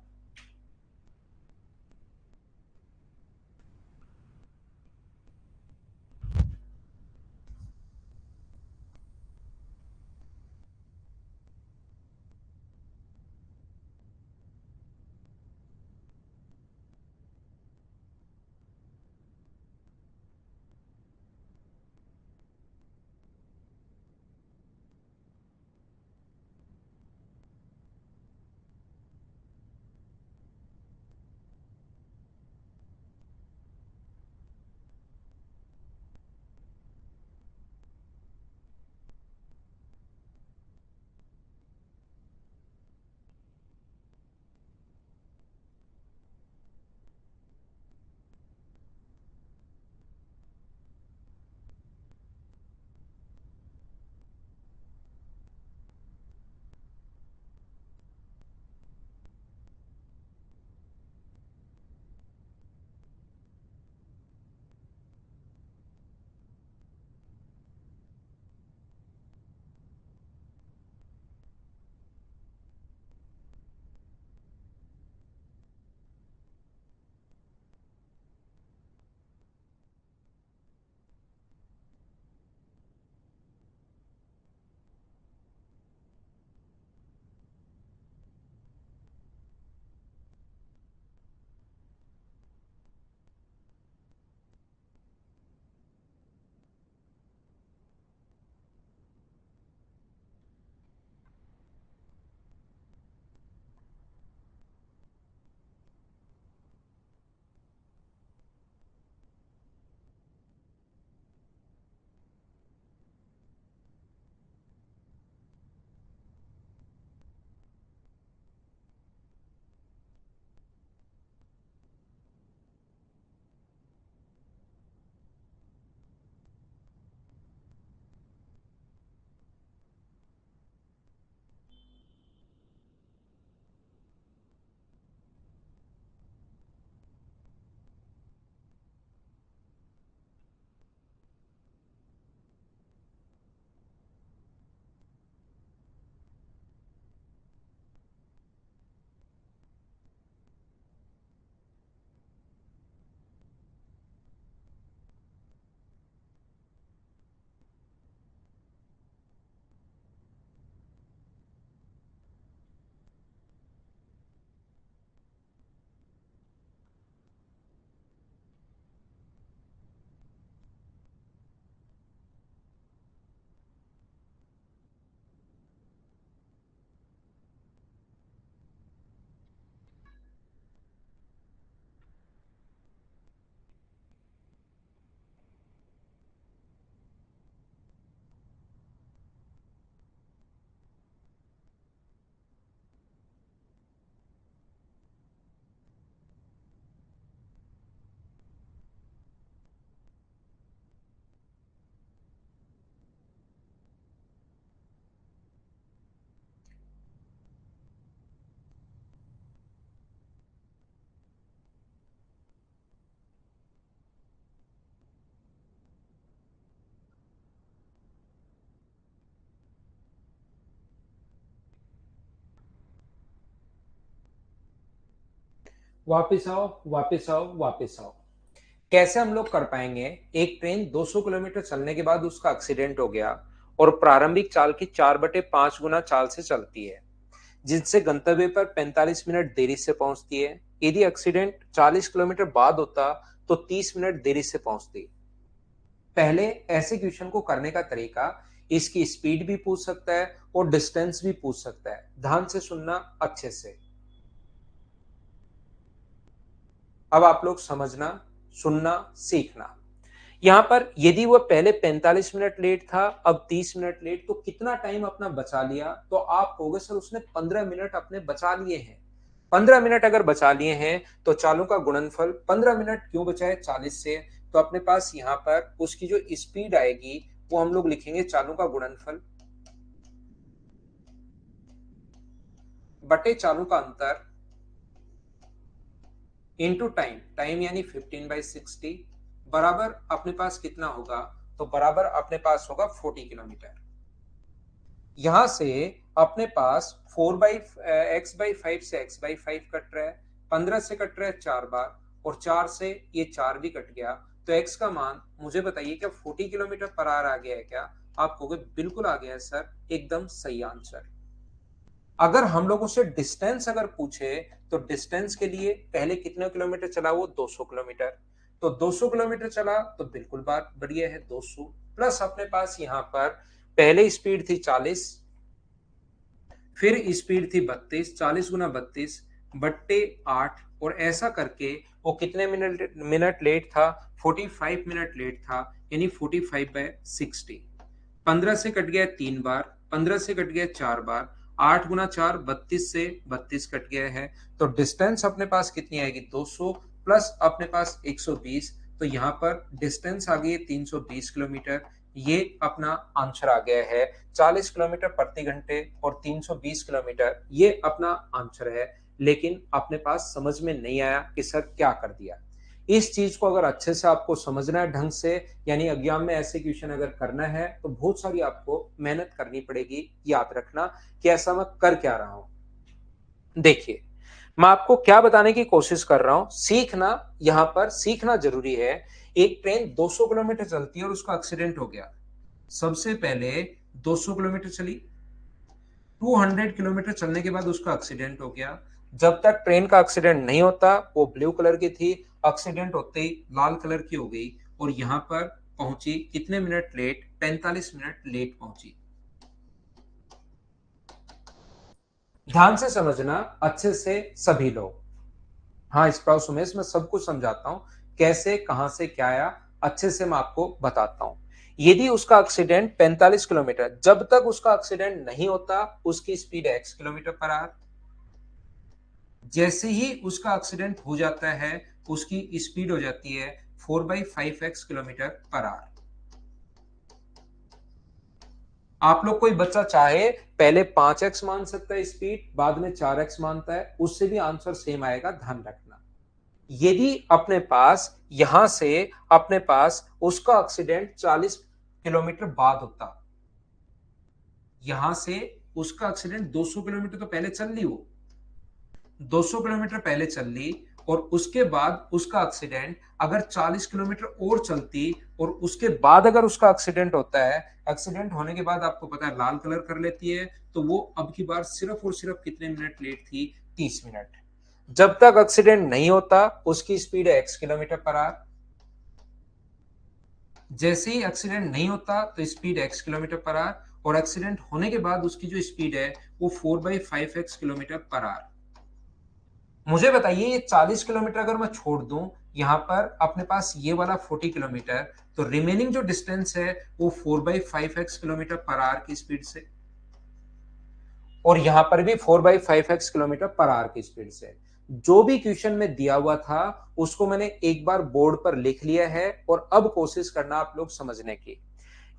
वापस आओ, वापस आओ, वापस आओ। कैसे हम लोग कर पाएंगे? एक ट्रेन 200 किलोमीटर चलने के बाद उसका एक्सीडेंट हो गया और प्रारंभिक चाल की 4/5 गुना चाल से चलती है, जिससे गंतव्य पर 45 मिनट देरी से पहुंचती है। यदि एक्सीडेंट 40 किलोमीटर बाद होता तो 30 मिनट देरी से पहुंचती। पहले ऐसे क्वेश्चन को करने का तरीका, इसकी स्पीड भी पूछ सकता है और डिस्टेंस भी पूछ सकता है। ध्यान से सुनना अच्छे से। अब आप लोग समझना, सुनना, सीखना। यहां पर यदि वह पहले 45 मिनट लेट था, अब 30 मिनट लेट, तो कितना टाइम अपना बचा लिया? तो आप कहोगे सर उसने 15 मिनट अपने बचा लिए हैं। 15 मिनट अगर बचा लिए हैं तो चालों का गुणनफल 15 मिनट क्यों बचाए 40 से? तो अपने पास यहां पर उसकी जो स्पीड आएगी वो हम लोग लिखेंगे चालों का गुणनफल बटे चालों का अंतर इंटू टाइम, टाइम यानी 15/60 बराबर अपने पास कितना होगा? तो बराबर अपने पास होगा 40 किलोमीटर। यहां से अपने पास 4/x/5 से x/5 कट रहा है, 15 से कट रहा है 4 बार, और 4 से ये 4 भी कट गया। तो x का मान मुझे बताइए क्या 40 किलोमीटर पर आवर आ गया है क्या? आप कहोगे बिल्कुल आ गया है सर, एकदम सही आंसर। अगर हम लोग उससे डिस्टेंस अगर पूछे तो डिस्टेंस के लिए पहले कितने किलोमीटर चला? वो 200 किलोमीटर। तो 200 किलोमीटर चला तो बिल्कुल बात बढ़िया है, 200 प्लस अपने पास यहां पर पहले स्पीड थी 40, फिर स्पीड थी 32, 40 गुना 32 बट्टे 8, और ऐसा करके वो कितने मिनट मिनट लेट था? 45 मिनट लेट था, यानी 45/60। 15 से कट गया 3 बार, 15 से कट गया 4 बार, 8 गुना 4 32 से 32 कट गया है। तो डिस्टेंस अपने पास कितनी आएगी? 200 प्लस अपने पास 120, तो यहाँ पर डिस्टेंस आ गई है 320 किलोमीटर। ये अपना आंसर आ गया है। 40 किलोमीटर प्रति घंटे और 320 किलोमीटर, ये अपना आंसर है। लेकिन अपने पास समझ में नहीं आया कि सर क्या कर दिया। इस चीज को अगर अच्छे से आपको समझना है ढंग से, यानी एग्जाम में ऐसे क्वेश्चन अगर करना है तो बहुत सारी आपको मेहनत करनी पड़ेगी। याद रखना कि ऐसा मैं कर क्या रहा हूं। देखिए, मैं आपको क्या बताने की कोशिश कर रहा हूं, सीखना, यहां पर सीखना जरूरी है। एक ट्रेन 200 किलोमीटर चलती है और उसका एक्सीडेंट हो गया। सबसे पहले 200 किलोमीटर चली, 200 किलोमीटर चलने के बाद उसका एक्सीडेंट हो गया। जब तक ट्रेन का एक्सीडेंट नहीं होता वो ब्लू कलर की थी, एक्सीडेंट होते ही लाल कलर की हो गई, और यहां पर पहुंची कितने मिनट लेट? 45 मिनट लेट पहुंची। ध्यान से समझना अच्छे से सभी लोग। हाँ स्प्राउट सुमेश, मैं सब कुछ समझाता हूं, कैसे कहां से क्या आया अच्छे से मैं आपको बताता हूं। यदि उसका एक्सीडेंट 45 किलोमीटर, जब तक उसका एक्सीडेंट नहीं होता उसकी स्पीड है x किलोमीटर पर आवर। जैसे ही उसका एक्सीडेंट हो जाता है उसकी स्पीड हो जाती है 4/5x किलोमीटर पर आवर। आप लोग कोई बच्चा चाहे पहले 5x मान सकता है स्पीड, बाद में 4x मानता है, उससे भी आंसर सेम आएगा, ध्यान रखना। यदि अपने पास यहां से अपने पास उसका एक्सीडेंट 40 किलोमीटर बाद होता, यहां से उसका एक्सीडेंट 200 किलोमीटर तो पहले चल ली, वो 200 किलोमीटर पहले चल ली, और उसके बाद उसका एक्सीडेंट अगर 40 किलोमीटर और चलती, और उसके बाद अगर उसका एक्सीडेंट होता है, एक्सीडेंट होने के बाद आपको पता है लाल कलर कर लेती है, तो वो अब की बार सिर्फ और सिर्फ कितने मिनट लेट थी? 30 मिनट। जब तक एक्सीडेंट नहीं होता उसकी स्पीड है x किलोमीटर पर आवर। जैसे ही एक्सीडेंट नहीं होता तो speed x kilometre per hour, और एक्सीडेंट होने के बाद उसकी जो स्पीड है वो 4/5x किलोमीटर पर आवर। मुझे बताइए ये 40 किलोमीटर अगर मैं छोड़ दूं, यहां पर अपने पास ये वाला 40 किलोमीटर, तो रिमेनिंग जो डिस्टेंस है वो 4/5x किलोमीटर पर आवर की स्पीड से, और यहां पर भी 4/5x किलोमीटर पर आवर की स्पीड से। जो भी क्वेश्चन में दिया हुआ था उसको मैंने एक बार बोर्ड पर लिख लिया है, और अब कोशिश करना आप लोग समझने की।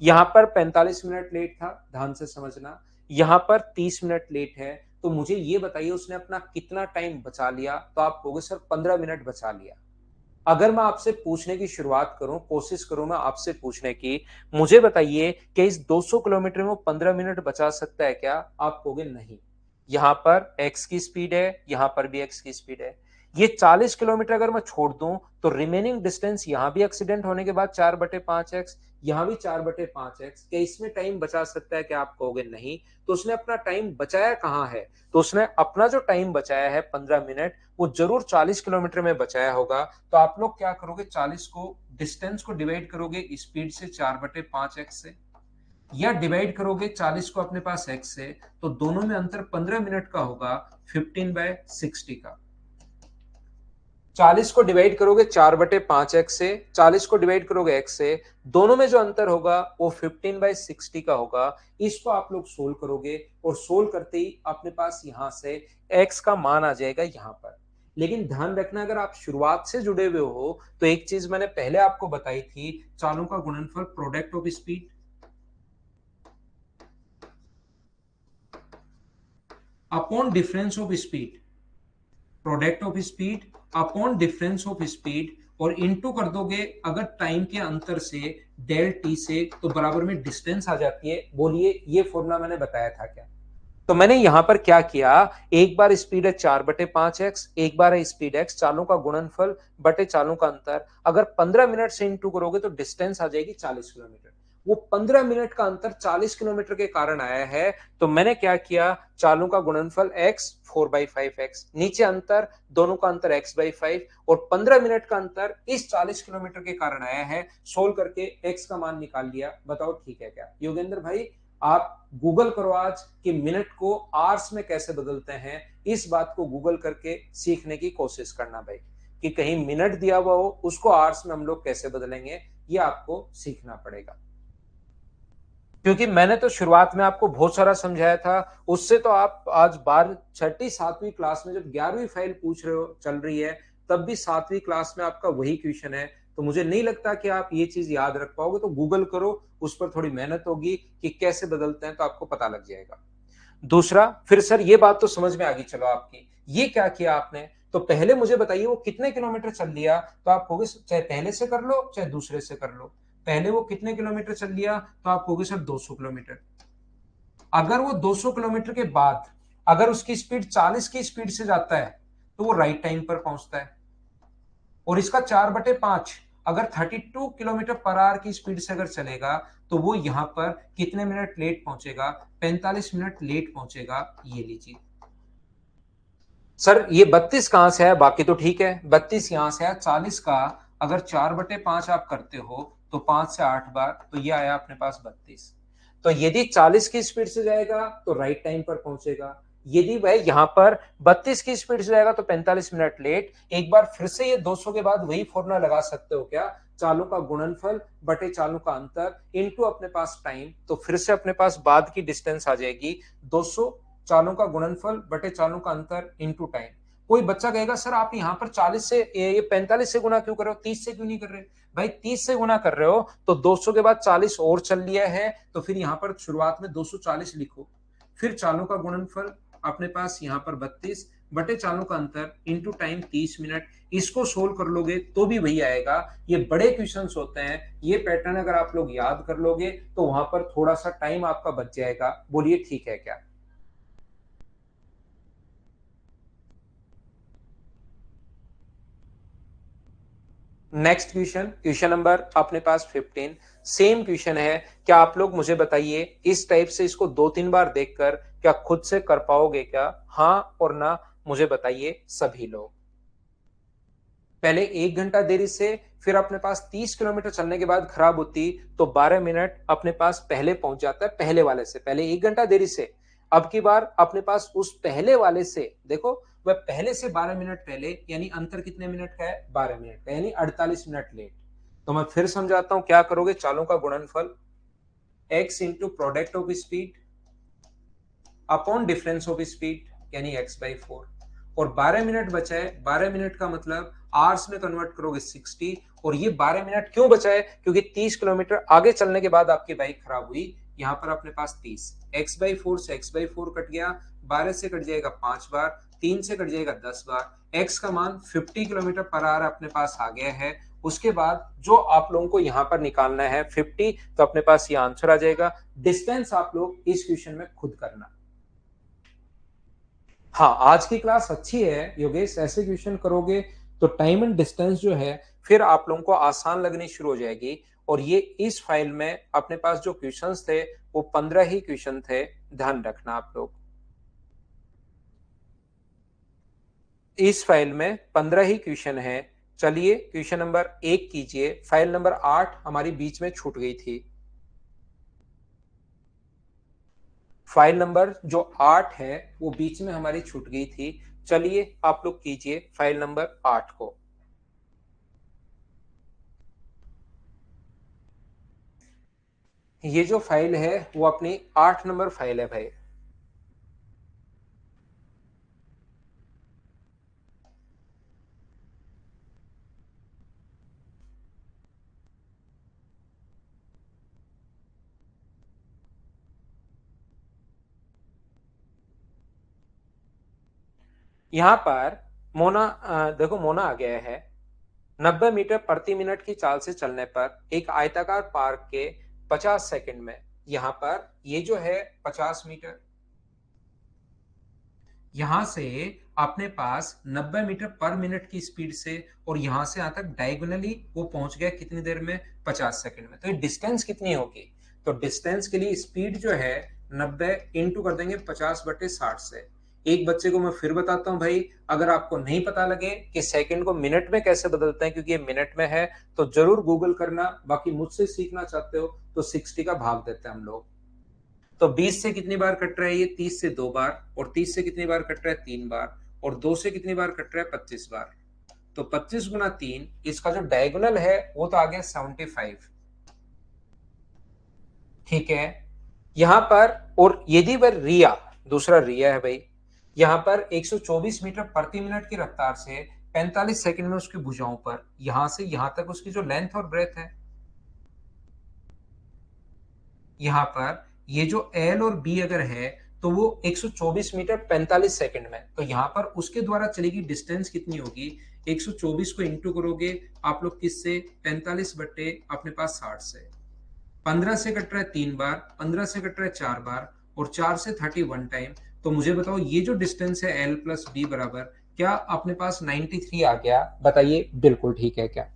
यहां पर 45 मिनट लेट था, ध्यान से समझना। यहां पर 30 मिनट लेट है, तो मुझे ये बताइए उसने अपना कितना टाइम बचा लिया? तो आप कहोगे सर 15 मिनट बचा लिया। अगर मैं आपसे पूछने की शुरुआत करूं, कोशिश करूं मैं आपसे पूछने की, मुझे बताइए कि इस 200 किलोमीटर में वो 15 मिनट बचा सकता है क्या? आप कहोगे नहीं। यहां पर x की स्पीड है, यहां पर भी x की स्पीड है। ये 40 किलोमीटर अगर मैं छोड़ दूं तो रिमेनिंग डिस्टेंस यहां भी एक्सीडेंट होने के बाद 4/5x, यहां भी 4/5x, क्या इसमें टाइम बचा सकता है? क्या आप कहोगे नहीं। तो उसने अपना टाइम बचाया कहां है? तो उसने अपना जो टाइम बचाया है 15 मिनट, वो जरूर 40 किलोमीटर में बचाया होगा। तो आप लोग क्या करोगे, 40 को डिस्टेंस को डिवाइड करोगे स्पीड से 4/5x से, या डिवाइड करोगे 40 को अपने पास x से, तो दोनों में अंतर 15 मिनट का होगा 15/60 का। 40 को डिवाइड करोगे 4/5x से, 40 को डिवाइड करोगे x से, दोनों में जो अंतर होगा वो 15/60 का होगा। इसको आप लोग सोल्व करोगे और सोल्व करते ही अपने पास यहां से x का मान आ जाएगा यहां पर। लेकिन ध्यान रखना, अगर आप शुरुआत से जुड़े हुए हो तो एक चीज मैंने पहले आपको बताई थी, चालों का गुणनफल product of speed upon difference of speed, product of speed upon difference of speed, और इनटू कर दोगे अगर टाइम के अंतर से डेल टी से, तो बराबर में डिस्टेंस आ जाती है। बोलिए ये फॉर्मूला मैंने बताया था क्या? तो मैंने यहां पर क्या किया, एक बार स्पीड है 4/5x, एक बार है स्पीड x, चालों का गुणनफल बटे चालों का अंतर। अगर 15 मिनट से इंटू करोगे तो डिस्टेंस आ जाएगी 40 किलोमीटर। वो 15 मिनट का अंतर 40 किलोमीटर के कारण आया है, तो मैंने क्या किया, चालों का गुणनफल x 4/5x, नीचे अंतर, दोनों का अंतर x/5, और 15 मिनट का अंतर इस 40 किलोमीटर के कारण आया है। सोल्व करके x का मान निकाल लिया। बताओ ठीक है क्या? योगेंद्र भाई आप गूगल करो आज कि मिनट को आवर्स में कैसे बदलते हैं, इस बात को गूगल करके सीखने की कोशिश करना भाई, कि कहीं मिनट दिया हुआ हो उसको आवर्स में हम लोग कैसे बदलेंगे, ये आपको सीखना पड़ेगा। क्योंकि मैंने तो शुरुआत में आपको बहुत सारा समझाया था, उससे तो आप आज 12 छठी 7वीं क्लास में जब 11वीं फाइल पूछ रहे हो चल रही है, तब भी 7वीं क्लास में आपका वही क्वेश्चन है। तो मुझे नहीं लगता कि आप ये चीज याद रख पाओगे। तो गूगल करो, उस पर थोड़ी मेहनत होगी कि कैसे बदलते हैं, तो आपको पता लग जाएगा। दूसरा, फिर सर ये बात तो समझ में आ गई, चलो आपकी ये क्या किया आपने, तो पहले मुझे बताइए वो कितने किलोमीटर चल लिया। तो आप कहोगे चाहे पहले से कर लो चाहे दूसरे से कर लो, पहले वो कितने किलोमीटर चल लिया, तो आप कहोगे सर 200 किलोमीटर। अगर वो 200 किलोमीटर के बाद अगर उसकी स्पीड 40 की स्पीड से जाता है तो वो राइट टाइम पर पहुंचता है। और इसका 4/5 अगर 32 किलोमीटर पर आवर की स्पीड से अगर चलेगा तो वो यहां पर कितने मिनट लेट पहुंचेगा, 45 मिनट लेट पहुंचेगा। ये लीजिए सर, ये 32 कहां से है? बाकी तो ठीक है, 32 यहां से है। 40 का अगर 4/5 आप करते हो तो 5 से 8 बार, तो ये आया अपने पास 32। तो यदि 40 की स्पीड से जाएगा तो राइट टाइम पर पहुंचेगा, यदि वह यहां पर 32 की स्पीड से जाएगा तो 45 मिनट लेट। एक बार फिर से ये 200 के बाद वही फॉर्मूला लगा सकते हो क्या, चालों का गुणनफल बटे चालों का अंतर इनटू अपने पास टाइम। तो फिर से अपने पास बाद की डिस्टेंस आ जाएगी 200, चालों का गुणनफल बटे चालों का अंतर इनटू टाइम। कोई बच्चा कहेगा सर आप यहाँ पर 40 से ये 45 से गुना क्यों कर रहे हो, 30 से क्यों नहीं कर रहे? भाई 30 से गुना कर रहे हो तो 200 के बाद 40 और चल लिया है, तो फिर यहाँ पर शुरुआत में 240 लिखो, फिर चालों का गुणनफल अपने पास यहाँ पर 32 बटे चालों का अंतर इंटू टाइम 30 मिनट। इसको सोल्व कर लोगे तो भी वही आएगा। ये बड़े क्वेश्चंस होते हैं, ये पैटर्न अगर आप लोग याद कर लोगे तो वहां पर थोड़ा सा टाइम आपका बच जाएगा। बोलिए ठीक है क्या? नेक्स्ट क्वेश्चन, क्वेश्चन नंबर अपने पास 15, सेम क्वेश्चन है। क्या आप लोग मुझे बताइए, इस टाइप से इसको 2-3 बार देखकर क्या खुद से कर पाओगे क्या? हाँ और ना मुझे बताइए सभी लोग। पहले 1 घंटा देरी से, फिर अपने पास 30 किलोमीटर चलने के बाद खराब होती तो 12 मिनट अपने पास पहले पहुंच जाता है पहले वाले से, पहले 1 घंटा देरी से। अब की बार अपने पास उस पहले वाले से, देखो वह पहले से 12 मिनट पहले, यानी अंतर कितने मिनट का है, 12 मिनट का, यानी 48 मिनट लेट। तो मैं फिर समझाता हूं, क्या करोगे, चालों का गुणनफल x into product of speed upon difference of speed यानी x/4, और 12 मिनट बचा है, 12 मिनट का मतलब आवर्स में कन्वर्ट करोगे 60। और ये 12 मिनट क्यों बचा है, क्योंकि 30 किलोमीटर आगे चलने के बाद आपकी बाइक खराब हुई। यहां पर अपने पास 30, x/4 से x/4 कट गया, 12 से कट जाएगा 5 बार, 3 से कट जाएगा 10 बार। x का मान 50 किलोमीटर पर आवर अपने पास आ गया है। उसके बाद जो आप लोगों को यहां पर निकालना है 50, तो अपने पास ये आंसर आ जाएगा। डिस्टेंस आप लोग इस क्वेश्चन में खुद करना। हाँ, आज की क्लास अच्छी है योगेश, ऐसे क्वेश्चन करोगे तो टाइम एंड डिस्टेंस जो है फिर आप लोगों को आसान लगनी शुरू हो जाएगी। और ये इस फाइल में अपने पास जो क्वेश्चंस थे वो 15 ही क्वेश्चन थे, ध्यान रखना आप लोग। इस फाइल में 15 ही क्वेश्चन है। चलिए क्वेश्चन नंबर 1 कीजिए। फाइल नंबर 8 हमारी बीच में छूट गई थी। फाइल नंबर जो 8 है वो बीच में हमारी छूट गई थी। चलिए आप लोग कीजिए फाइल नंबर 8 को। ये जो फाइल है वो अपनी 8 नंबर फाइल है भाई। यहां पर मोना देखो मोना आ गया है। 90 मीटर प्रति मिनट की चाल से चलने पर एक आयताकार पार्क के 50 सेकंड में, यहां पर ये जो है 50 मीटर, यहां से अपने पास 90 मीटर पर मिनट की स्पीड से और यहां से यहां तक डायगोनली वो पहुंच गया कितनी देर में, 50 सेकंड में। तो ये डिस्टेंस कितनी होगी? तो डिस्टेंस के लिए स्पीड जो है 90 इंटू कर देंगे 50/60 से। एक बच्चे को मैं फिर बताता हूं भाई, अगर आपको नहीं पता लगे कि सेकंड को मिनट में कैसे बदलते हैं, क्योंकि ये मिनट में है, तो जरूर गूगल करना। बाकी मुझसे सीखना चाहते हो तो 60 का भाग देते हैं हम लोग। तो 20 से कितनी बार कट रहा है ये, 30 से 2 बार। और 30 से कितनी बार कट रहा है, 3 बार। और 2 से कितनी बार कट रहा है, 25 बार। तो 25 × 3, इसका जो डायगोनल है वो तो आ गया 75। ठीक है। यहां पर और यदि वह रिया, दूसरा रिया है भाई, यहां पर 124 मीटर प्रति मिनट की रफ्तार से 45 सेकंड में उसकी भुजाओं पर यहां से यहां तक उसकी जो लेंथ और ब्रेथ है, यहाँ पर ये जो एल और बी अगर है तो वो 124 मीटर 45 सेकंड में, तो यहाँ पर उसके द्वारा चलेगी डिस्टेंस कितनी होगी, 124 को इंटू करोगे आप लोग किससे, 45 बट्टे अपने पास 60 से। 15 से कट रहा है 3 बार, 15 से कट रहा है 4 बार, और 4 से 31 टाइम। तो मुझे बताओ ये जो डिस्टेंस है एल प्लस बी बराबर, क्या अपने पास 93 आ गया? बताइए बिल्कुल ठीक है क्या?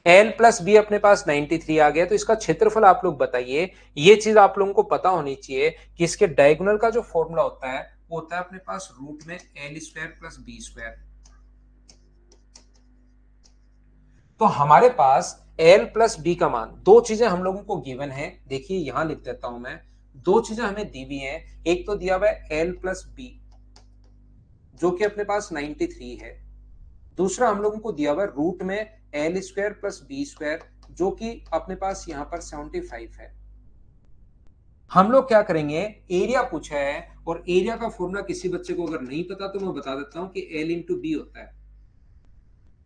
एल प्लस बी अपने पास 93 आ गया। तो इसका क्षेत्रफल आप लोग बताइए। ये चीज आप लोगों को पता होनी चाहिए कि इसके डायगोनल का जो फॉर्मूला होता है वो होता है अपने पास रूट में L square plus B square. तो हमारे पास एल प्लस बी का मान, दो चीजें हम लोगों को गिवन है, देखिए यहां लिख देता हूं मैं। दो चीजें हमें दी हुई हैं। एक तो दिया हुआ है एल प्लस बी जो कि अपने पास 93 है। दूसरा हम लोगों को दिया हुआ रूट में L square plus B square जो कि अपने पास यहां पर 75 है। हम लोग क्या करेंगे, एरिया पूछा है और एरिया का फॉर्मूला किसी बच्चे को अगर नहीं पता तो मैं बता देता हूं कि एल इंटू बी होता है।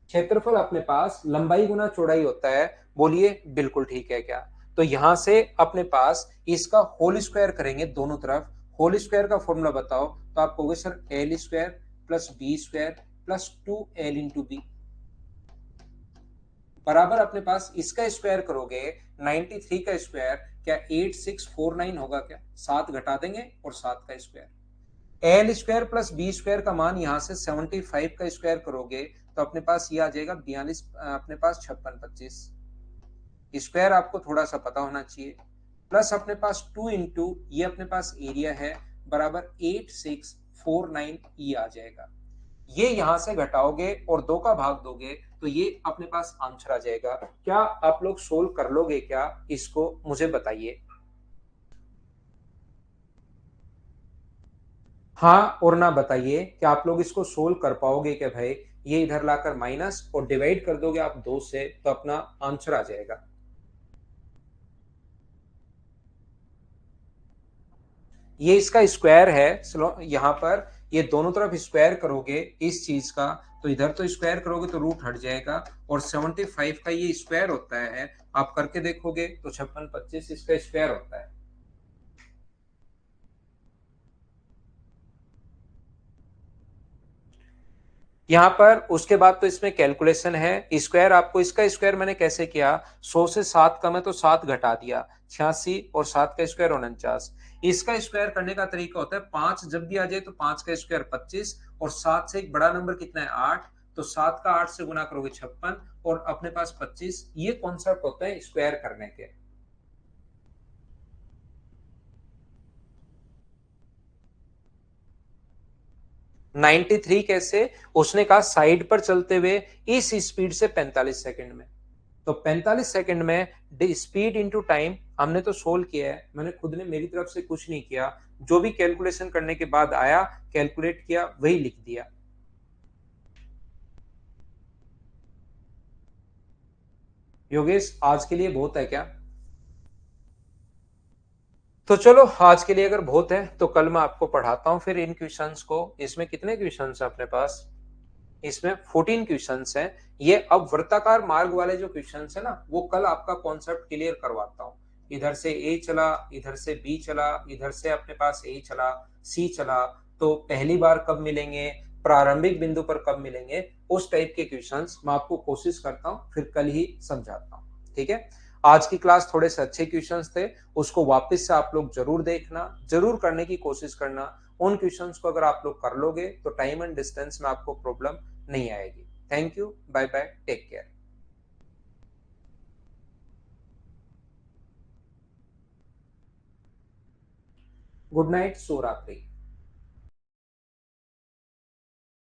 क्षेत्रफल अपने पास लंबाई गुना चौड़ाई होता है। बोलिए बिल्कुल ठीक है क्या? तो यहां से अपने पास इसका होल स्क्वायर करेंगे दोनों तरफ। होल स्क्वायर का फॉर्मूला बताओ तो आप कहोगे sir L square plus B square plus 2 L into B बराबर अपने पास इसका स्क्वायर करोगे 93 का स्क्वायर, क्या 8649 होगा क्या? 7 घटा देंगे और 7 का square. L square plus B square का मान यहां से 75 का स्क्वायर करोगे तो अपने पास ये आ जाएगा 42, अपने पास 5625। स्क्वायर आपको थोड़ा सा पता होना चाहिए। प्लस अपने पास 2 इंटू ये अपने पास एरिया है बराबर 8649 ये आ जाएगा। ये यहां से घटाओगे और 2 का भाग दोगे तो ये अपने पास आंसर आ जाएगा। क्या आप लोग सोल्व कर लोगे क्या इसको, मुझे बताइए। हाँ और ना बताइए कि आप लोग इसको सोल्व कर पाओगे क्या भाई। ये इधर लाकर माइनस और डिवाइड कर दोगे आप 2 से तो अपना आंसर आ जाएगा। ये इसका स्क्वायर है। चलो यहाँ पर ये दोनों तरफ स्क्वायर करोगे इस चीज का, तो इधर तो स्क्वायर करोगे तो रूट हट जाएगा। और 75 का ये स्क्वायर होता है, आप करके देखोगे तो 5625 इसका स्क्वायर होता है। यहाँ पर उसके बाद तो इसमें कैलकुलेशन है। स्क्वायर आपको इसका स्क्वायर मैंने कैसे किया, 100 से 7 कम है तो 7 घटा दिया, 86 और 7 का स्क्वायर 49। इसका स्क्वायर करने का तरीका होता है 5 जब भी आ जाए तो 5 का स्क्वायर 25 और 7 से एक बड़ा नंबर कितना है 8, तो 7 का 8 से गुना करोगे 56 और अपने पास 25। ये कॉन्सेप्ट होता है स्क्वायर करने के। नाइन्टी थ्री कैसे, उसने कहा साइड पर चलते हुए इस स्पीड से 45 सेकंड में। तो 45 सेकंड में स्पीड इंटू टाइम हमने तो सोल्व किया है, मैंने खुद ने मेरी तरफ से कुछ नहीं किया, जो भी कैलकुलेशन करने के बाद आया कैलकुलेट किया वही लिख दिया। योगेश आज के लिए बहुत है क्या? तो चलो आज के लिए अगर बहुत है तो कल मैं आपको पढ़ाता हूं फिर इन क्वेश्चंस को। इसमें कितने क्वेश्चंस है अपने पास, इसमें 14 क्वेश्चंस हैं। ये अब वृत्ताकार मार्ग वाले जो क्वेश्चंस है ना वो कल आपका कॉन्सेप्ट क्लियर करवाता हूँ। इधर से ए चला, इधर से बी चला, इधर से अपने पास ए चला, सी चला, तो पहली बार कब मिलेंगे, प्रारंभिक बिंदु पर कब मिलेंगे, उस टाइप के क्वेश्चंस मैं आपको कोशिश करता हूँ फिर कल ही समझाता हूँ। ठीक है, आज की क्लास थोड़े से अच्छे क्वेश्चंस थे, उसको वापस से आप लोग जरूर देखना, जरूर करने की कोशिश करना। उन क्वेश्चंस को अगर आप लोग कर लोगे तो टाइम एंड डिस्टेंस में आपको प्रॉब्लम नहीं आएगी। Thank you, bye bye, take care, good night, शुभ रात्रि।